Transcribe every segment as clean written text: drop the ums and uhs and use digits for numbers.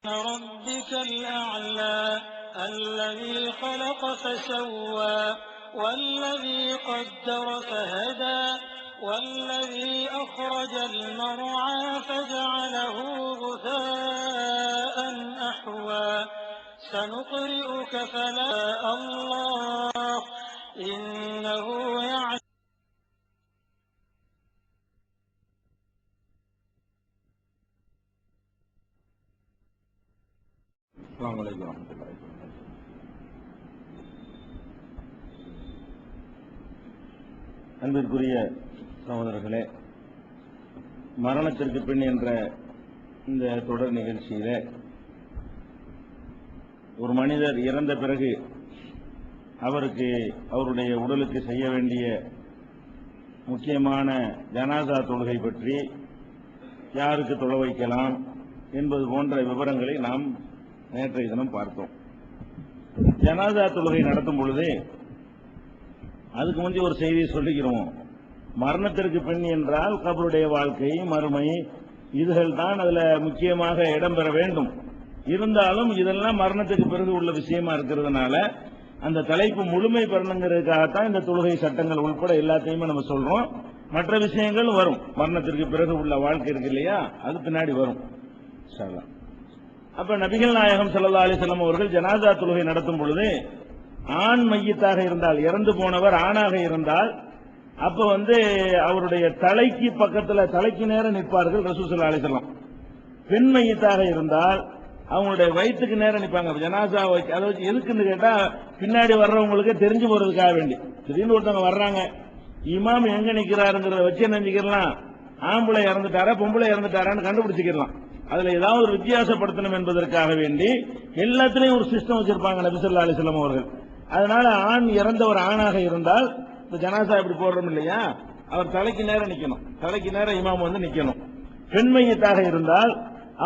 ربك الأعلى الذي خلق فسوى والذي قدر فهدى والذي أخرج المرعى فجعله غثاء أحوى سنقرئك فلا الله إنه يعلم. السلام عليكم ورحمة الله وبركاته. அன்பிற்குரிய சகோதரர்களே, மரணத்திற்கு பின் என்ற இந்த தொடர் நிகழ்ச்சியில ஒரு மனிதர் இறந்த பிறகு அவருக்கு அவருடைய உடலுக்கு செய்ய வேண்டிய முக்கியமான ஜனாசா தொழுகை பற்றி யாருக்கு தொழ வைக்கலாம் என்பது போன்ற விவரங்களை நாம் நேற்றைய தினம் பார்த்தோம். ஜனாசா தொழுகை நடத்தும் பொழுது அதுக்கு முந்தைய ஒரு செய்தியை சொல்லுகிறோம். மரணத்திற்கு பின் என்றால் கபருடைய வாழ்க்கை, மறுமை, இதுகள் தான் அதுல முக்கியமாக இடம்பெற வேண்டும். இருந்தாலும் இதெல்லாம் மரணத்துக்கு பிறகு உள்ள விஷயமா இருக்கிறதுனால அந்த தலைப்பு முழுமை பெறணுங்கிறதுக்காகத்தான் இந்த தொழுகை சட்டங்கள் உட்பட எல்லாத்தையுமே நம்ம சொல்றோம். மற்ற விஷயங்கள் வரும், மரணத்திற்கு பிறகு உள்ள வாழ்க்கை இருக்கு இல்லையா, அது பின்னாடி வரும். அப்ப நபிகள் நாயகம் ஸல்லல்லாஹு அலைஹி வஸல்லம் அவர்கள் ஜனாசா தொழுகை நடத்தும் பொழுது ஆண் மையத்தாக இருந்தால், இறந்து போனவர் ஆணாக இருந்தால், அப்ப அவருடைய தலைக்கு பக்கத்துல தலைக்கு நேரம் நிற்பார்கள் ரசூல் ஸல்லல்லாஹு அலைஹி வஸல்லம். பெண் மையத்தாக இருந்தால் அவங்களுடைய வயிற்றுக்கு நேரம் நிற்பாங்க. ஜனாசா அதாவது எதுக்குன்னு கேட்டா பின்னாடி வர்றவங்களுக்கு தெரிஞ்சு போறதுக்காக வேண்டி. திடீர்னு ஒருத்தவங்க வர்றாங்க, இமாம் எங்க நிக்கிறாருங்கிறத வச்சு என்ன செஞ்சுக்கலாம், ஆம்பளை இறந்துட்டாரா பொம்பளை இறந்துட்டாரான்னு கண்டுபிடிச்சுக்கலாம். அதுல ஏதாவது ஒரு வித்தியாசப்படுத்தணும் என்பதற்காக வேண்டி எல்லாத்திலையும் ஒரு சிஸ்டம் வச்சிருப்பாங்க நபி ஸல்லல்லாஹு அலைஹி வஸல்லம் அவர்கள். அதனால ஆண் இறந்தவர் ஆணாக இருந்தால் இந்த ஜனாசா இப்படி போடுறோம் இல்லையா, அவர் தலைக்கு நேரம் நிக்கணும், தலைக்கு நேரம் இமாம் நிக்கணும். பெண் மையத்தாக இருந்தால்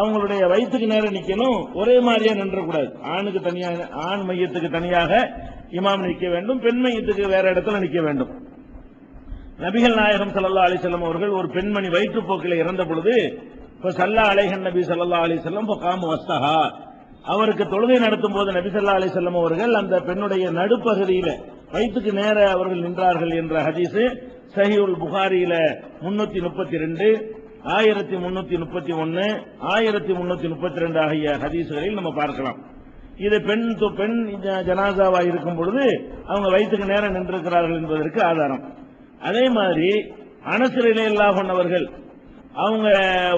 அவங்களுடைய வயிற்றுக்கு நேரம் நிக்கணும், ஒரே மாதிரியா நின்றக்கூடாது. ஆணுக்கு தனியாக, ஆண் மையத்துக்கு தனியாக இமாம் நிக்க வேண்டும், பெண் மையத்துக்கு வேற இடத்துல நிக்க வேண்டும். நபிகள் நாயகம் ஸல்லல்லாஹு அலைஹி வஸல்லம் அவர்கள் ஒரு பெண்மணி வயிற்றுப்போக்கில் இறந்த பொழுது ஸல்லல்லாஹு அலைஹி நபி ஸல்லல்லாஹு அலைஹி வஸல்லம் ஃபகாம வஸ்தஹா, அவருக்கு தொழுகை நடத்தும் போது நபி ஸல்லல்லாஹு அலைஹி வஸல்லம் அவர்கள் அந்த பெண்ணுடைய நடுப்பகுதியில வயிற்றுக்கு நேர அவர்கள் நின்றார்கள் என்ற ஹதீஸ் சஹீஹுல் புகாரியில 332, 1331, 1332 ஆகிய ஹதீஸ்களில் நம்ம பார்க்கலாம். இது பெண் ஜனாசாவா இருக்கும் பொழுது அவங்க வயிற்றுக்கு நேரம் நின்றிருக்கிறார்கள் என்பதற்கு ஆதாரம். அதே மாதிரி அனஸ் ரலியல்லாஹு அன்ஹு அவர்கள் அவங்க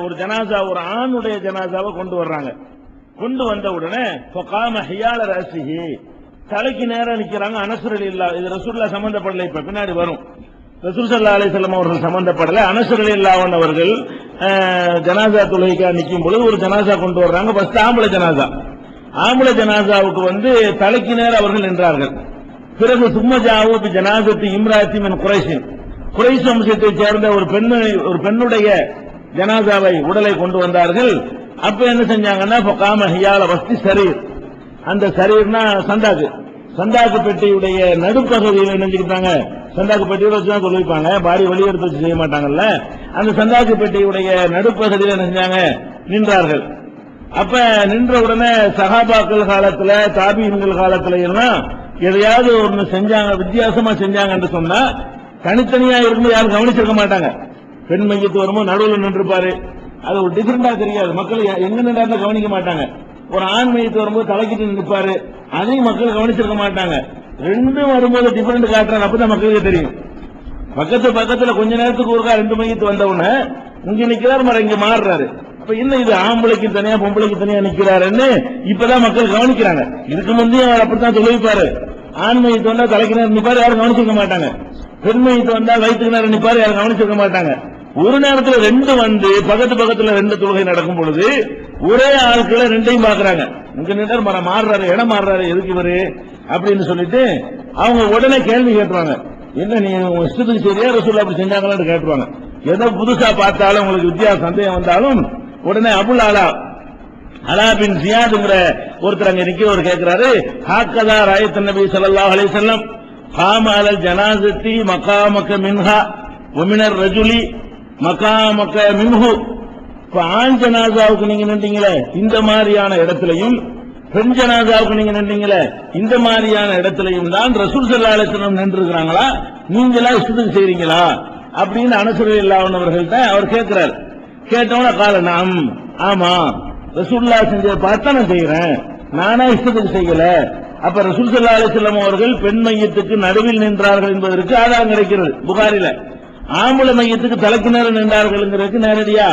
ஒரு ஜனாசா, ஒரு ஆணுடைய ஜனாசாவை கொண்டு வர்றாங்க. கொண்டு வந்த உடனே ஃபகாம ஹியால ரஸிஹி, தலைக்கு நேரம் நிக்கிறாங்க. அனஸ் ரலியல்லாஹு, இது ரசூலுல்லாஹ் சம்பந்தப்படல, இப்ப பின்னாடி வரும். ரசூல் ஸல்லல்லாஹு அலைஹி வஸல்லம் அவர்கள் சம்பந்தப்படல. அனஸ் ரலியல்லாஹு அன்ஹு அவர்கள் ஜனாசா தொழுகைக்காக நிற்கும் பொழுது ஒரு ஜனாசா கொண்டு வர்றாங்க. ஃபர்ஸ்ட் ஆம்பளை ஜனாசா. ஆம்பளை ஜனாசாவுக்கு தலைக்கு நேரம் அவர்கள் நின்றார்கள். பிறகு சும்மஜாவு பி ஜனாசத்தி இம்ராத்தி மின் குரைஷின், குரைஷ் வம்சத்தை சேர்ந்த ஒரு பெண்ணுடைய ஜனாசாவை, உடலை கொண்டு வந்தார்கள். அப்ப என்ன செஞ்சாங்கன்னா ஃபகாம ஹியால வஸ்தி சரீர், அந்த சரீர்னா சந்தாக்கு பெட்டியுடைய நடுப்பகுதியில் நினைஞ்சுக்கிட்டாங்க. சந்தாக்கு பெட்டியோட வச்சுதான் சொல்லிப்பாங்க, பாடி வெளியெடுத்து வச்சு செய்ய மாட்டாங்கல்ல. அந்த சந்தாக்கு பெட்டியுடைய நடுப்பகுதியில் என்ன செஞ்சாங்க, நின்றார்கள். அப்ப நின்ற உடனே சஹாபாக்கள் காலத்துல, தாபீன்கள் காலத்துல எல்லாம் எதையாவது ஒண்ணு செஞ்சாங்க, வித்தியாசமா செஞ்சாங்க என்று சொன்னா தனித்தனியா இருந்து யாரும் கவனிச்சிருக்க மாட்டாங்க. பெண் மையத்து வரும்போது நடுவில் நின்றுப்பாரு, அது ஒரு டிஃபரெண்டா தெரியாது, மக்கள் எங்க நின்றாருன்னு கவனிக்க மாட்டாங்க. ஒரு ஆண் மையத்து வரும்போது தலைக்கிட்டு நிற்பாரு, அதையும் மக்கள் கவனிச்சிருக்க மாட்டாங்க. ரெண்டும் வரும்போது டிஃபரெண்ட் காட்டுறாங்க, அப்பதான் மக்களுக்கு தெரியும். பக்கத்துல கொஞ்ச நேரத்துக்கு ஒருக்கா ரெண்டு மையத்து வந்தவுடனே இங்க நிக்கிறாரு, மர இங்க மாறுறாரு. அப்ப என்ன இது ஆம்பளைக்கு தனியா பொம்பளைக்கு தனியா நிக்கிறாருன்னு இப்பதான் மக்கள் கவனிக்கிறாங்க. இதுக்கு முந்தைய அவர் அப்படித்தான் சொல்லிப்பாரு, ஆண் மையத்து வந்தா தலைக்கு நேரம் நிற்பாரு, யாரும் கவனிச்சிருக்க மாட்டாங்க. பெண் மையத்து வந்தா வயிற்றுக்கு நேரம் நிற்பாரு, யாரும் கவனிச்சிருக்க மாட்டாங்க. ஒரு நேரத்தில் ரெண்டு பக்கத்துல ரெண்டு தொழுகை நடக்கும் பொழுது ஒரே ஆட்களை ரெண்டையும் பாக்குறாங்க. இங்க நின்று மாறுறாரு, இடம் மாறுறாரு, எதுக்கு இவரு அப்படின்னு சொல்லிட்டு அவங்க உடனே கேள்வி கேட்டுவாங்க. என்ன நீ இஷ்டத்துக்கு சரியா ரசூல் அப்படி செஞ்சாங்களான்னு கேட்டுவாங்க. எதோ புதுசா பார்த்தாலும் உங்களுக்கு வித்தியாச சந்தேகம் வந்தாலும் உடனே அபுல் அலா பின் ஜியாதுங்கிற ஒருத்தர் அங்க நிக்கிறவர் கேட்கிறாரு, ஹாக்கதா ராயத் நபி ஸல்லல்லாஹு அலைஹி வஸல்லம் காம அலல் ஜனாஸத்தி மகாமக மின்ஹா வமினர் ரஜுலி மகாமக மின்ஹு இப்ப ஆண் ஜனாசாவுக்கு நீங்க நின்றீங்களே இந்த மாதிரியான இடத்திலையும், பெண் ஜனாசாவுக்கு நீங்க நின்றீங்களே இந்த மாதிரியான இடத்திலையும் தான் ரசூல் ஸல்லல்லாஹு அலைஹி வஸல்லம் நின்றுக்கிறாங்களா, நீங்களா இஷ்டத்துக்கு செய்றீங்களா அப்படின்னு அனஸ் ரலியல்லாஹு அன்ஹு அவர்கள்ட்ட அவர் கேட்கிறார். கேட்டவன கால நாம், ஆமா ரசூலுல்லாஹ் செஞ்சதை பார்த்தா நான் செய்யறேன், நானா இஷ்டத்துக்கு செய்யல. அப்ப ரசூல் ஸல்லல்லாஹு அலைஹி வஸல்லம் அவர்கள் பெண் மையத்துக்கு நடுவில் நின்றார்கள் என்பதற்கு ஆதாரம் கிடைக்கிறது புகாரில. ஆம்பளை மையத்துக்கு தலைக்கு நேரம் நின்றார்கள்ங்கிறதுக்கு நேரடியா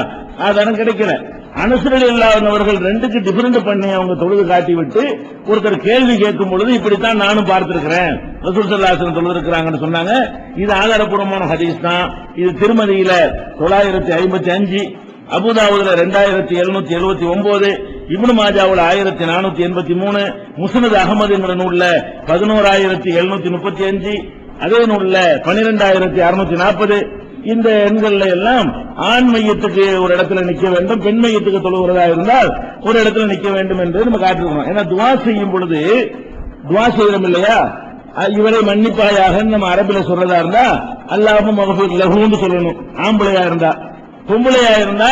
ஆதாரம் கிடைக்கல. அனஸ் ரலியல்லாஹு அன்ஹு அவர்கள் ரெண்டுக்கு டிஃபரெண்ட் பண்ணி அவங்க தொழுது காட்டி விட்டு ஒருத்தர் கேள்வி கேட்கும் பொழுது இப்படித்தான் நானும் பார்த்திருக்கிறேன், ரசூல் ஸல்லல்லாஹு அலைஹி வஸல்லம் தொழுதிருக்கிறாங்கன்னு சொன்னாங்க. இது ஆதாரப்பூர்வமான ஹதீஸ் தான். இது திருமதியில 955, அபூதாவுதுல 2779, இப்னு மாஜாவுல 1483, முஸ்னத் அஹ்மத் என்ற நூல்ல 11735, அதே நூல்ல 12640. இந்த எண்கள்ல எல்லாம் ஆண் மையத்துக்கு ஒரு இடத்துல நிக்க வேண்டும், பெண் மையத்துக்கு தொழுகிறதா இருந்தால் ஒரு இடத்துல நிக்க வேண்டும் என்று நம்ம காட்டிருக்கோம். ஏன்னா துவா செய்யும் பொழுது துவா செய்யறோம் இல்லையா, இவரை மன்னிப்பாயாக நம்ம அரபில சொல்றதா இருந்தா அல்லாஹும் மக்ஃபிர் லஹுன்னு சொல்லணும் ஆம்பளையா இருந்தா. பொம்பளையா இருந்தா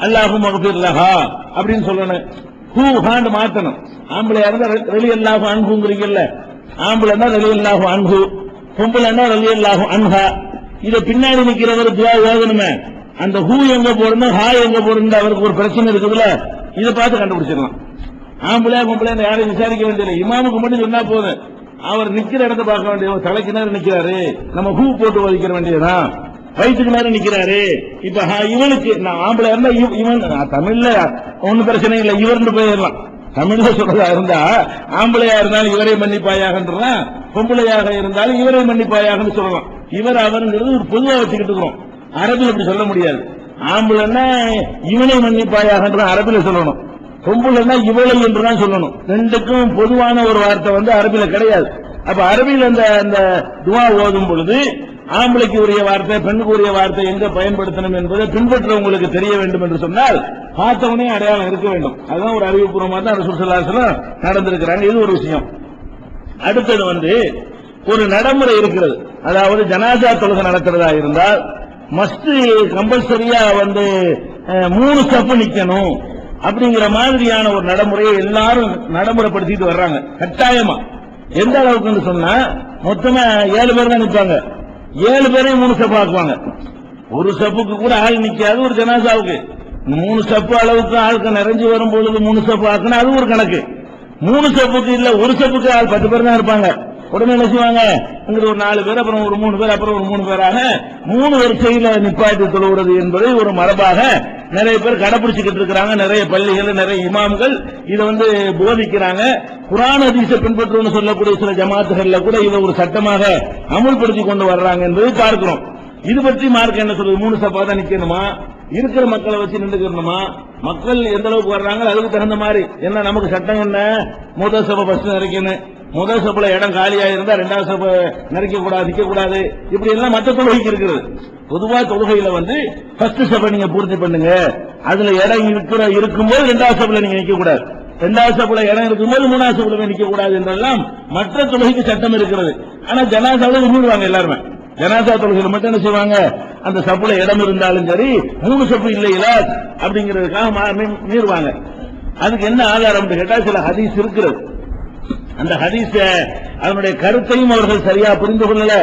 அல்லாஹும் மக்ஃபிர் லஹா அப்படின்னு சொல்லணும். ஹூ ஹான்னு மாத்தணும். ஆம்பளையா இருந்தா ரலியல்லாஹு அன்ஹுங்கிறீங்கல்ல, ஆம்பளைன்னா ரலியல்லாஹு அன்ஹு, பொம்பளைன்னா ரலியல்லாஹு அன்ஹா. இத பின்னாடி நிக்கிறவர் துவா ஓதணுமே, அந்த ஹூ எங்க போடணும் ஹா எங்க போடணும் அவருக்கு ஒரு பிரச்சனை இருக்குதுல, இதை பார்த்து கண்டுபிடிச்சிடலாம். ஆம்பளையா பொம்பளையா யாரையும் விசாரிக்க வேண்டியதில்லை, இமாமுக்கு மட்டும் சொன்னா போதும். அவர் நிக்கிற இடத்தை பார்க்க வேண்டிய, தலைக்கு நேரம் நிக்கிறாரு நம்ம ஹூ போட்டு ஒதுக்கிற வேண்டியதுதான். வயிற்றுக்கு நேரம் நிக்கிறாரு, இப்ப இவனுக்கு நான் ஆம்பளை இருந்தா இவன், தமிழ்ல ஒன்னும் பிரச்சனை இல்லை, இவர்னு போயிடலாம். தமிழ்ல சொல்றதா இருந்தா ஆம்பளையா இருந்தாலும் இவரை மன்னிப்பாயாகன்றலாம், பொம்பளையாக இருந்தாலும் இவரை மன்னிப்பாயாக சொல்லலாம். இவர் அவருங்கிறது ஒரு பொதுவா வச்சுக்கிட்டு இருக்கிறோம். அரபில் அப்படி சொல்ல முடியாது. ஆம்பளைன்னா இவனை மன்னிப்பாயாகன்ற அரபில சொல்லணும், பொம்பளைன்னா இவளை என்றுதான் சொல்லணும். ரெண்டுக்கும் பொதுவான ஒரு வார்த்தை அரபில கிடையாது. அப்ப அரபியில் அந்த துவா ஓதும் பொழுது ஆம்பளைக்கு உரிய வார்த்தை பெண்ணுக்கு உரிய வார்த்தை எங்க பயன்படுத்தணும் என்பதை பின்பற்றவங்களுக்கு தெரிய வேண்டும் என்று சொன்னால் பார்த்தவனே அடையாளம் இருக்க வேண்டும். அதுதான் ஒரு அறிவுபூர்வமாக தான் ரசூல் ஸல்லல்லாஹு அலைஹி வஸல்லம் நடந்திருக்கிறாங்க. இது ஒரு விஷயம். அடுத்தது ஒரு நடைமுறை இருக்கிறது. அதாவது ஜனாசா தொழுகை நடக்கிறதா இருந்தால் மஸ்ட் கம்பல்சரியா 3 ஸ்டெப் நிக்கணும் அப்படிங்கிற மாதிரியான ஒரு நடைமுறையை எல்லாரும் நடைமுறைப்படுத்திட்டு வர்றாங்க கட்டாயமா. எந்த அளவுக்கு சொன்னா மொத்தமா 7 பேர் தான் நிற்பாங்க, 7 பேரையும் 3 ஸ்டெப் ஆக்குவாங்க. ஒரு ஸ்டெப்புக்கு கூட ஆள் நிக்காது ஒரு ஜனாசாவுக்கு. 3 ஸ்டெப் அளவுக்கு ஆளுக்கு நிறைஞ்சு வரும் பொழுது 3 ஸ்டெப் ஆக்குனா அது ஒரு கணக்கு. 3 ஸ்டெப்புக்கு இல்ல, ஒரு ஸ்டெப்புக்கு ஆள் 10 பேர் தான் இருப்பாங்க. உடனே என்ன செய்வாங்க, இங்கிட்டு ஒரு 4 பேர், அப்புறம் ஒரு 3 பேர், அப்புறம் ஒரு 3 பேராக 3 வரிசையில நிப்பாட்டி தொழுகிறது என்பதை ஒரு மரபாக நிறைய பேர் கடைபிடிச்சுக்கிட்டு இருக்கிறாங்க. நிறைய பள்ளிகள், நிறைய இமாம்கள் இதை போதிக்கிறாங்க. குர்ஆன் ஹதீஸை பின்பற்றுவோம்னு சொல்லக்கூடிய சில ஜமாத்துகள்ல கூட இதை ஒரு சட்டமாக அமுல்படுத்தி கொண்டு வர்றாங்க என்பதை பார்க்கிறோம். இது பற்றி மார்க் என்ன சொல்லுது? 3 ஸ்டெப்பா தான் நிக்கணுமா, இருக்கிற மக்களை வச்சு நின்றுக்கணுமா, மக்கள் எந்த அளவுக்கு வர்றாங்க அதுக்கு தகுந்த மாதிரி என்ன நமக்கு சட்டம் என்ன, முதல் சபை ஃபர்ஸ்ட் நிறைக்கணும், முதல் சபையில இடம் காலியா இருந்தா 2வது சபை நிறைக்க கூடாது, நிக்க கூடாது, இப்படி எல்லாம் மற்ற தொழுகைக்கு இருக்கிறது. பொதுவா தொழுகையில ஃபர்ஸ்ட் சபை நீங்க பூர்த்தி பண்ணுங்க, அதுல இடம் இருக்கும்போது 2வது சபையில நீங்க நிக்க கூடாது, 2வது சபையில இடம் இருக்கும்போது 3வது சபையில நிக்க கூடாது என்றெல்லாம் மற்ற தொழுகைக்கு சட்டம் இருக்கிறது. ஆனா ஜனாசாவை நின்றுடுவாங்க எல்லாருமே. ஜனாசா தொழுகையில் மட்டும் என்ன செய்வாங்க, அந்த சப்புல இடம் இருந்தாலும் சரி 3 சப்பு இல்லையில அப்படிங்கிறதுக்காக மீறுவாங்க. அதுக்கு என்ன ஆதாரம் கேட்டா சில ஹதீஸ் இருக்கிறது. அந்த ஹதீஸ் அதனுடைய கருத்தையும் அவர்கள் சரியா புரிந்து கொள்ளல,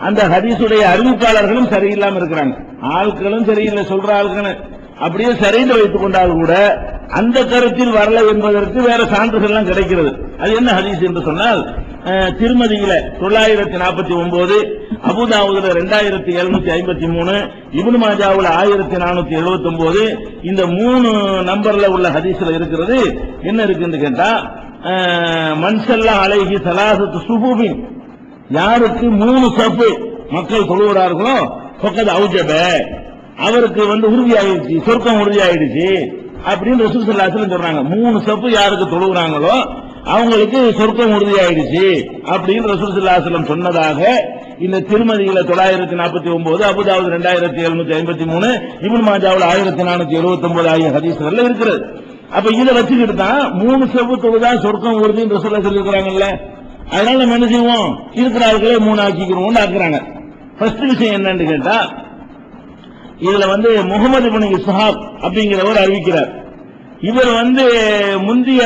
அந்த ஹதீஸுடைய அறிவிப்பாளர்களும் சரியில்லாம இருக்கிறாங்க. ஆட்களும் சரியில்லை சொல்ற ஆட்கள் அப்படியே சரிந்து வைத்துக் கொண்டால் கூட அந்த கருத்தில் வரல என்பதற்கு வேற சான்றுகள் எல்லாம் கிடைக்கிறது. அது என்ன ஹதீஸ் என்று சொன்னால், திருமதியில 949, அபூதாவுதுல 2753, இப்னு மாஜாவுல 1479, இந்த 3 நம்பர்ல உள்ள ஹதீஸ்ல இருக்கிறது. என்ன இருக்குன்னு கேட்டா, மன்சல்லா அலைஹி ஸலாஸத்து சுஃபூபின், யாருக்கு 3 சஃப் மக்கள் தொழுகிறார்களோ ஃபக்கத் அவுஜப, அவருக்கு உறுதியாயிடுச்சு, சொர்க்கம் உறுதியாயிடுச்சு அப்படின்னு ரசூல் ஸல்லல்லாஹு அலைஹி வஸல்லம் சொல்றாங்க. 3 சஃப் யாருக்கு தொழுகிறாங்களோ அவங்களுக்கு சொர்க்கம் உறுதியாயிடுச்சு அப்படின்னு ரசூல் ஸல்லல்லாஹு அலைஹி வஸல்லம் சொன்னதாக இந்த திருமதியில 949, அபூதாவுது 2753, இப்னு மாஜாவுல 1479 ஆகிய ஹதீஸ்கள் இருக்கிறது. அப்ப இதை வச்சுக்கிட்டு தான் 3 சஃப் தொழுதா சொர்க்கம் உறுதின்னு ரசூலுல்லாஹ் சொல்லியிருக்கிறாங்கல்ல. அதனால நம்ம என்ன செய்வோம், இருக்கிற ஆட்களே 3 ஆக்கிக்கிறோம் ஆக்குறாங்க. ஃபர்ஸ்ட் விஷயம் என்னன்னு கேட்டா, இதுல முகமது இப்னு இஸ்ஹாக் அப்படிங்கிறவர் அறிவிக்கிறார். இவர் முந்திய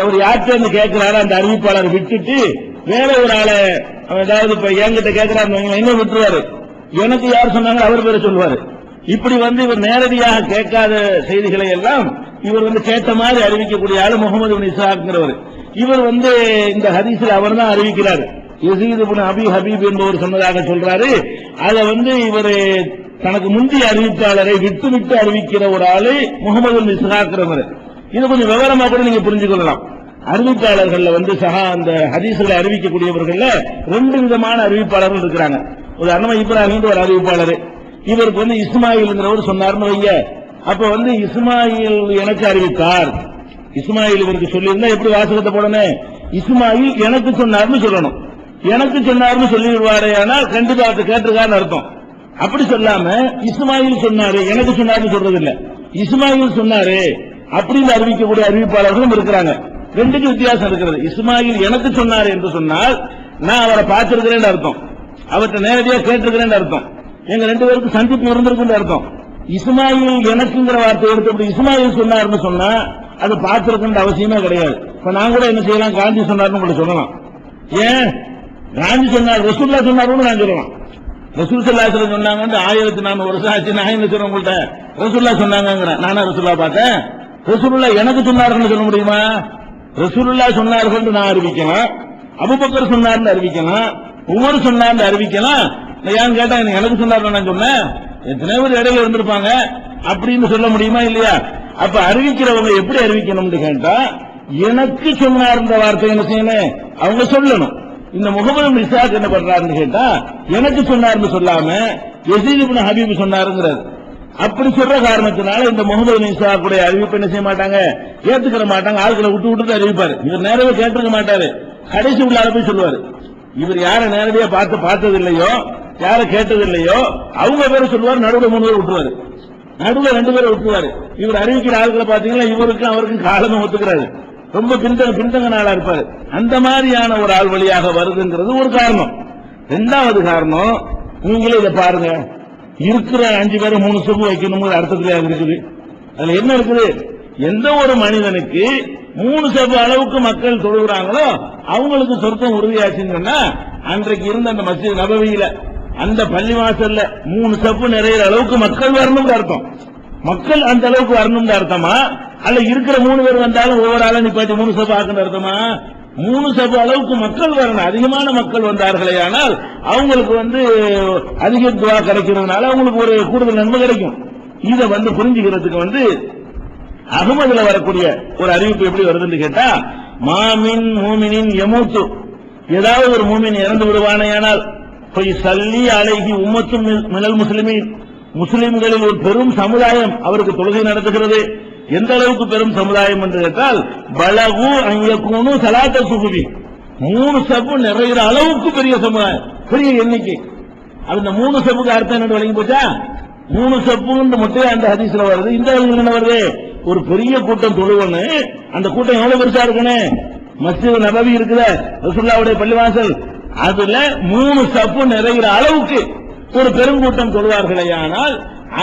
அவர் யார்கிட்ட கேட்கிறாரு அந்த அறிவிப்பாளர் விட்டுட்டு வேற ஒரு ஆளை, அதாவது இப்ப என்கிட்ட கேட்கிறாரு என்ன விட்டுருவாரு, எனக்கு யார் சொன்னாங்க அவர் பேரை சொல்லுவாரு. இப்படி இவர் நேரடியாக கேட்காத செய்திகளை எல்லாம் இவர் கேட்ட மாதிரி அறிவிக்கக்கூடிய ஆளு முகமது இப்னு இஸ்ஹாக்ங்கிறவர். இவர் இந்த ஹதீஸில் அவர் தான் அறிவிக்கிறார். யஸீத் இப்னு அபி ஹபீப் என்பவர் சொன்னதாக சொல்றாரு. அதை இவர் தனக்கு முந்தைய அறிவிப்பாளரை விட்டு அறிவிக்கிற ஒரு ஆளு முகமது இப்னு இஸ்ஹாக்ங்கிறவர். இது கொஞ்சம் விவரமா கூட நீங்க புரிஞ்சுக்கொள்ளலாம். அறிவிப்பாளர்கள் சஹா அந்த ஹதீஸ்களை அறிவிக்கக்கூடியவர்கள் ரெண்டு விதமான அறிவிப்பாளர்கள் இருக்கிறாங்க. உதாரணமா இப்ராஹிம் ஒரு அறிவிப்பாளர், இவருக்கு இஸ்மாயில்ங்கிறவர் சொன்னார்னு வைங்க. அப்ப இஸ்மாயில் எனக்கு அறிவித்தார், இஸ்மாயில் இவருக்கு சொல்லியிருந்தா எப்படி வாசகத்தை போடணும், இஸ்மாயில் எனக்கு சொன்னார்னு சொல்லணும். எனக்கு சொன்னார்னு சொல்லிடுவாரு, ஆனால் கண்டிப்பா கேட்டிருக்காருன்னு அர்த்தம். அப்படி சொல்லாம இஸ்மாயில் சொன்னாரு எனக்கு சொன்னார்னு சொல்றது இல்ல, இஸ்மாயில் சொன்னாரு அப்படின்னு அறிவிக்கக்கூடிய அறிவிப்பாளர்களும் இருக்கிறாங்க. ரெண்டுக்கு வித்தியாசம் இருக்கிறது. இஸ்மாயில் எனக்கு சொன்னாரு என்று சொன்னால் நான் அவரை பார்த்திருக்கிறேன் அர்த்தம், அவர்கிட்ட நேரடியாக கேட்டிருக்கிறேன் அர்த்தம், எங்க ரெண்டு பேருக்கு சந்திப்பு இருந்திருக்கு அர்த்தம். இஸ்மாயில் எனக்குங்கிற வார்த்தை எடுத்து இஸ்மாயில் சொன்னார்னு சொன்னா அது பார்த்திருக்கின்ற அவசியமே கிடையாது. இப்ப நான் கூட என்ன செய்யலாம், காந்தி சொன்னார்னு உங்களுக்கு சொல்லலாம். ஏன் காந்தி சொன்னார் ரசூலுல்லாஹ் சொன்னார்னு நான் சொல்லலாம். ரசூல் ஸல்லல்லாஹு அலைஹி வஸல்லம் சொன்னாங்க 1400 வருஷம் ஆச்சு, நான் என்ன சொல்றேன் உங்கள்கிட்ட, ரசூலுல்லாஹ் சொன்னாங்க, நானா ரசூலுல்லாஹ் பார்த்தேன், ரசூலுல்லாஹ் எனக்கு சொன்னார்னு சொல்ல முடியுமா? ரசூலுல்லாஹ் சொன்னார்கள் நான் அறிவிக்கலாம், அபூபக்கர் சொன்னார்னு அறிவிக்கலாம், உமர் சொன்னார்னு அறிவிக்கலாம். ஏன்னு கேட்டா எனக்கு சொன்னார் நான் சொன்னேன், எத்தனை பேர் இடையில இருந்திருப்பாங்க அப்படின்னு சொல்ல முடியுமா இல்லையா? அப்ப அறிவிக்கிறவங்க எப்படி அறிவிக்கணும்னு கேட்டா எனக்கு சொன்னார் இந்த வார்த்தை என்ன செய்யணும், அவங்க சொல்லணும். இந்த முகமது இப்னு இஸ்ஹாக் என்ன பண்றாருன்னு கேட்டா எனக்கு சொன்னார்னு சொல்லாம யஸீத் இப்னு ஹபீப் சொன்னாருங்கிறார். அப்படி சொல்ற காரணத்தினால இந்த முகமது இப்னு இஸ்ஹாக் உடைய அறிவிப்பு என்ன செய்ய மாட்டாங்க, ஏத்துக்கிற மாட்டாங்க. ஆட்களை விட்டு அறிவிப்பாரு. இவர் நேரவே கேட்டிருக்க மாட்டாரு, கடைசி உள்ளார போய் சொல்லுவாரு. இவர் யாரை நேரடியா பார்த்தது இல்லையோ, யாரை கேட்டது இல்லையோ அவங்க பேரை சொல்லுவார், நடுவில் 3 பேர் விட்டுருவாரு, நடுவில் 2 பேரை விட்டுருவாரு. இவர் அறிவிக்கிற ஆட்களை பாத்தீங்கன்னா இவருக்கும் அவருக்கும் காலமும் ஒத்துக்கிறாரு, ரொம்ப பின்தங்க நாளா இருப்பாரு. அந்த மாதிரியான ஒரு ஆள் வழியாக வருதுங்கிறது ஒரு காரணம். 2வது காரணம், நீங்களே இதை பாருங்க, இருக்கிற 5 பேரை 3 சொம்பு வைக்கணுங்கிற அர்த்தத்திலே இருக்குது. அதுல என்ன இருக்குது, எந்த ஒரு மனிதனுக்கு 3 சபு அளவுக்கு மக்கள் தொழுகிறாங்களோ அவங்களுக்கு சொர்க்கம் உறுதியாச்சுன்னா அன்றைக்கு இருந்த அந்த மஸ்ஜித் நபவியில அந்த பள்ளிவாசல்ல 3 சபு நிறைய அளவுக்கு மக்கள் வரணும்னு அர்த்தம். மக்கள் அந்த அளவுக்கு வரணும்னு அர்த்தமா, அல்ல இருக்கிற 3 பேர் வந்தாலும் ஒவ்வொரு ஆளும் நிப்பாட்டி 3 சபு ஆக்குன்னு அர்த்தமா? 3 சபு அளவுக்கு மக்கள் வரணும். அதிகமான மக்கள் வந்தார்களே ஆனால் அவங்களுக்கு அதிக துவா கிடைக்கிறதுனால அவங்களுக்கு ஒரு கூடுதல் நன்மை கிடைக்கும். இதை புரிஞ்சுக்கிறதுக்கு அகமதுல வரக்கூடிய ஒரு அறிவிப்பு எப்படி வருதுன்னு கேட்டா, மாமின் மூமினின் யமூத்து, ஏதாவது ஒரு மூமின் இறந்து விடுவானேயானால் போய் சல்லி அலைஹி உம்மத்தும் மினல் முஸ்லிமீன், முஸ்லிம்களில் ஒரு பெரும் சமுதாயம் அவருக்கு தொழுகை நடத்துகிறது. எந்த அளவுக்கு பெரும் சமுதாயம் என்று கேட்டால் பலகு அங்கூனு சலாத்த சுகுபி, 3 சபு நிறைகிற அளவுக்கு பெரிய சமுதாயம், பெரிய எண்ணிக்கை. அந்த 3 சபுக்கு அர்த்தம் என்ன வழங்கி போச்சா, 3 சபுன்னு மட்டும் அந்த ஹதீஸ்ல வருது. இந்த ஹதீஸ்ல என்ன வருது, ஒரு பெரிய கூட்டம் தொழுவன்னு, அந்த கூட்டம் எவ்வளவு பெருசா இருக்குன்னு, மஸ்ஜித் நபவி இருக்குதா ரசூலுல்லாஹ்வுடைய பள்ளிவாசல், அதுல 3 சபு நிறைகிற அளவுக்கு ஒரு பெருங்கூட்டம் தொழுவார்களே, ஆனால்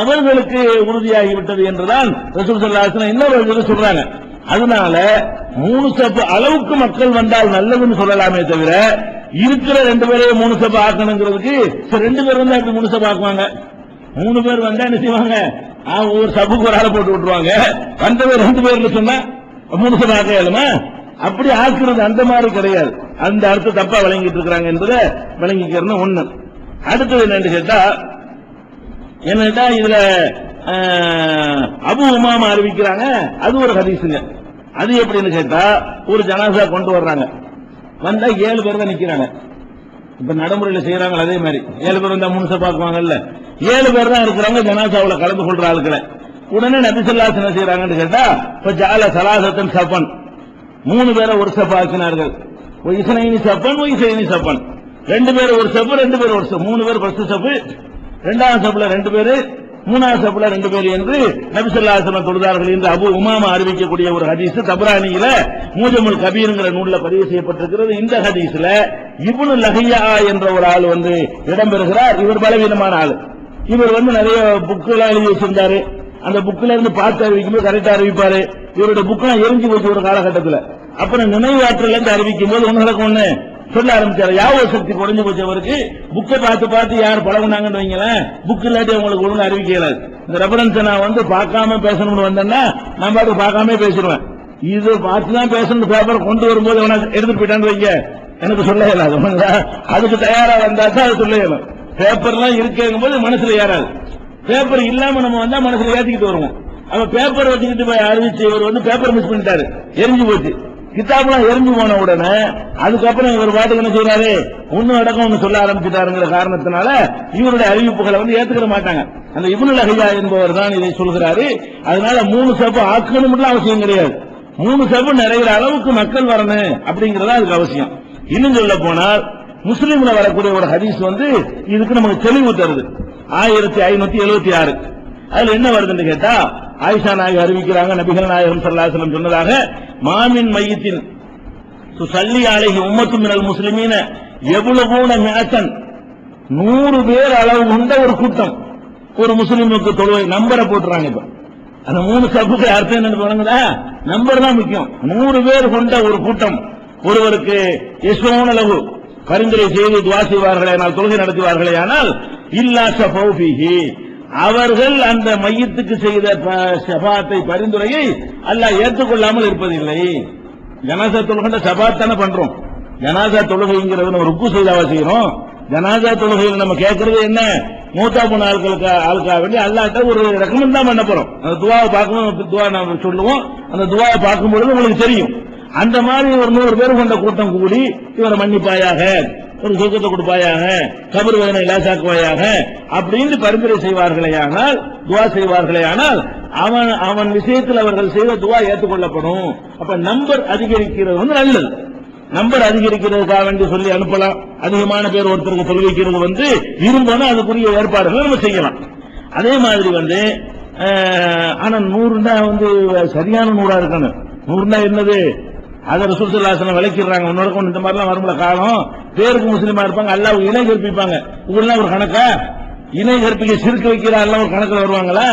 அவர்களுக்கு உறுதியாகிவிட்டது என்றுதான் ரசூல் ஸல்லல்லாஹு அலைஹி வஸல்லம் இன்னொரு சொல்றாங்க. அதனால 3 சபு அளவுக்கு மக்கள் வந்தால் நல்லதுன்னு சொல்லலாமே தவிர இருக்கிற 2 பேரையே 3 சபு ஆக்கணுங்கிறதுக்கு 2 பேர் வந்தா அப்படி 3 சபு ஆக்குவாங்க. 3 பேர் வந்தா என்ன செய்வாங்க, ஒரு சபுக்கு ஒரு ஆளை போட்டு விட்டுருவாங்க. வந்தவர் 2 பேர்னு சொன்னா 3 சபு ஆக்க இயலுமா? அப்படி ஆக்குறது அந்த மாதிரி கிடையாது. அந்த அர்த்தம் தப்பா விளங்கிட்டு இருக்கிறாங்க என்பதை விளங்கிக்கிறது ஒண்ணு. அடுத்தது என்னன்னு கேட்டா, இதுல அபு உமாமா அறிவிக்கிறாங்க, அது ஒரு ஹதீஸுங்க. அது எப்படின்னு கேட்டா, ஒரு ஜனாசா கொண்டு வர்றாங்க, வந்தா 7 பேர் தான் நிக்கிறாங்க. இப்ப நடைமுறையில் செய்யறாங்க அதே மாதிரி 7 பேர் வந்தா 3 சபு ஆக்குவாங்கல்ல, 7 பேர் தான் இருக்கிறாங்க ஜனாசாவுல கலந்து கொள்ற ஆளுக்களை. உடனே நபி ஸல்லல்லாஹு அலைஹி வஸல்லம் என்ன செய்யறாங்கன்னு கேட்டா, இப்ப ஜால சலாசத்தன் சபன், 3 பேரை ஒரு சபு ஆக்கினார்கள். இஸ்னைனி சபன் இஸ்னைனி சபன், 2 பேர் ஒரு சபு 2 பேர் ஒரு சபு, 3 பேர் ஃபர்ஸ்ட் சபு, 2வது சபுல 2 பேர், 3வது சபுல 2 பேர் என்று நபி ஸல்லல்லாஹு அலைஹி வஸல்லம் தொழுதார்கள் என்று அபு உமாமா அறிவிக்கக்கூடிய ஒரு ஹதீஸ் தபரானியில மூஜமுல் கபீர்ங்கிற நூல்ல பதிவு செய்யப்பட்டிருக்கிறது. இந்த ஹதீஸ்ல இப்னு லஹியா என்ற ஒரு ஆள் இடம்பெறுகிறார். இவர் பலவீனமான ஆள். இவர் நிறைய புக்கெல்லாம் எழுதி வச்சிருந்தாரு. அந்த புக்ல இருந்து பார்த்து அறிவிக்கும்போது கரெக்டா அறிவிப்பாரு. இவருடைய புக்கெல்லாம் எரிஞ்சு போச்சு ஒரு காலகட்டத்தில். அப்புறம் நினைவாற்றல் இருந்து அறிவிக்கும் போது ஒண்ணுகளுக்கு ஒண்ணு சொல்ல ஆரம்பிச்சாரு. யாவோ சக்தி குறைஞ்சு போச்சு அவருக்கு. புக்கை பார்த்து யார் பழகுனாங்கன்னு வைங்களேன், புக் இல்லாட்டி அவங்களுக்கு ஒழுங்கு அறிவிக்கல. இந்த ரெஃபரன்ஸ் நான் பார்க்காம பேசணும்னு வந்தேன்னா நான் பாட்டு பார்க்காம பேசிடுவேன். இது பார்த்துதான் பேசணும். பேப்பர் கொண்டு வரும்போது எடுத்துட்டு போயிட்டான்னு வைங்க, எனக்கு சொல்ல இயலாது. அதுக்கு தயாரா வந்தா தான் அது சொல்ல இயலும். பேப்பர்லாம் இருக்குங்கும் போது மனசுல ஏறாது. பேப்பர் இல்லாம நம்ம வந்தா மனசுல ஏத்திக்கிட்டு வருவோம். அப்ப பேப்பர் வச்சுக்கிட்டு போய் அறிவிச்சு இவர் பேப்பர் மிஸ் பண்ணிட்டாரு, எரிஞ்சு போச்சு. கிதாபெல்லாம் எரிஞ்சு போன உடனே அதுக்கப்புறம் இவர் பாட்டுக்கு என்ன செய்யறாரு, ஒன்னு அடக்கம் ஒன்னு சொல்ல ஆரம்பிச்சுட்டாருங்கிற காரணத்தினால இவருடைய அறிவிப்புகளை ஏத்துக்கிற மாட்டாங்க. அந்த இப்னுல் அஹியா என்பவர் தான் இதை சொல்கிறாரு. அதனால 3 சபு ஆக்கணும் அவசியம் கிடையாது. 3 சபு நிறைகிற அளவுக்கு மக்கள் வரணும் அப்படிங்கறதா அதுக்கு அவசியம். இன்னும் சொல்ல போனால் முஸ்லீம்ல வரக்கூடிய ஒரு ஹதீஸ் இதுக்கு நமக்கு தெளிவு தருது. 1576 அதுல என்ன வருதுன்னு கேட்டா, ஆயிஷா நாயகி அறிவிக்கிறாங்க, நபிகள் நாயகம் ஸல்லல்லாஹு அலைஹி வஸல்லம் சொன்னதாக, மாமின் மையத்தின் துஸல்லி அலைஹி உம்மத்தும் மினல் முஸ்லிமீன யப்லுகூன மிஅத்தன், 100 பேர் அளவு கொண்ட ஒரு கூட்டம் ஒரு முஸ்லிமுக்கு தொழுகை நம்பரை போட்டுறாங்க. இப்ப அந்த 3 சப்புக்கு அர்த்தம் என்னன்னு பாருங்களா, நம்பர் தான் முக்கியம். 100 பேர் கொண்ட ஒரு கூட்டம் ஒருவருக்கு யஸ்வூன லஹு பரிந்துரை செய்து துஆ செய்வார்களே, தொழுகை நடத்துவார்களே, ஆனால் இல்லா ஷஃபௌ ஃபீஹி, அவர்கள் அந்த மையத்துக்கு செய்த ஷஃபாத்தை பரிந்துரையை அல்லாஹ் ஏற்றுக்கொள்ளாமல் இருப்பதில்லை. ஜனாசா தொழுகை ஷஃபாத் தானே பண்றோம். ஜனாசா தொழுகைங்கிறது நம்ம ருக்கு செய்தாவா செய்யறோம். ஜனாசா தொழுகையில் நம்ம கேட்கறது என்ன, மூத்தா போன ஆளுக்காக வேண்டி அல்லாஹ்ட்ட ஒரு ரெக்கமெண்ட் தான் பண்ண போறோம். அந்த துவாவை பார்க்கணும், துவா நாம சொல்லுவோம். அந்த துவாவை பார்க்கும் பொழுது உங்களுக்கு தெரியும். அந்த மாதிரி ஒரு 100 பேர் கொண்ட கூட்டம் கூடி இவரை மன்னிப்பாயாக, ஒரு சொர்க்கத்தை கொடுப்பாயாக, கபர் வேதனை லேசாக்குவாயாக அப்படின்னு பரிந்துரை செய்வார்களே ஆனால், துவா செய்வார்களே ஆனால், அவன் விஷயத்தில் அவர்கள் செய்த துவா ஏற்றுக்கொள்ளப்படும். அப்ப நம்பர் அதிகரிக்கிறது நல்லது. நம்பர் அதிகரிக்கிறதுக்காக வேண்டி சொல்லி அனுப்பலாம். அதிகமான பேர் ஒருத்தருக்கு தொழுவிக்கிறது விரும்பினா அதுக்குரிய ஏற்பாடுகளை நம்ம செய்யலாம். அதே மாதிரி ஆனா 100 சரியான 100 இருக்கணும். 100 என்னது, அதை ரசூல் ஸல்லல்லாஹு அலைஹி வஸல்லம் விளக்கிடுறாங்க. உன்னோட இந்த மாதிரிலாம் வரும்ல காலம், பேருக்கு முஸ்லீமா இருப்பாங்க, அல்லாஹ் இணை கற்பிப்பாங்க. இதெல்லாம் ஒரு கணக்கா? இணை கற்பிக்க சிறுக்கு வைக்கிற எல்லாம் ஒரு கணக்கில் வருவாங்களா?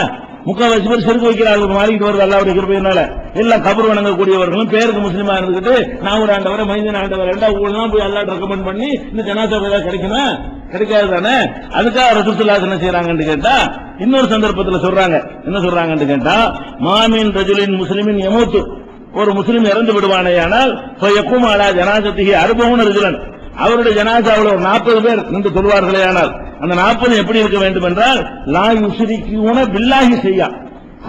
3/4 பேர் சிறுக்கு வைக்கிறார்கள் மாறிட்டு வருது அல்லாஹ்வுடைய கிருபையினால. எல்லாம் கபர் வணங்கக்கூடியவர்களும் பேருக்கு முஸ்லீமா இருந்துகிட்டு நான் ஒரு ஆண்டவரை மைந்தன் ஆண்டவர் ஊழலாம் போய் அல்லாஹ் ரெக்கமெண்ட் பண்ணி இந்த ஜனாசா கிடைக்குமா? கிடைக்காது தானே. அதுக்காக ரசூல் ஸல்லல்லாஹு அலைஹி வஸல்லம் என்ன செய்யறாங்கன்னு கேட்டா, இன்னொரு சந்தர்ப்பத்தில் சொல்றாங்க. என்ன சொல்றாங்கன்னு கேட்டா, மாமின் ரஜுலின் முஸ்லிமின் யமூத்து, ஒரு முஸ்லிம் இறந்து விடுவானேயானால் ஃபயக்கும் அலா ஜனாசத்திஹி 40 ரஜுலன், அவருடைய ஜனாசாவில் ஒரு 40 பேர் நின்று சொல்வார்களே, ஆனால் அந்த 40 எப்படி இருக்க வேண்டும் என்றால், லா யுஷ்ரிகூன பில்லாஹி ஷையா,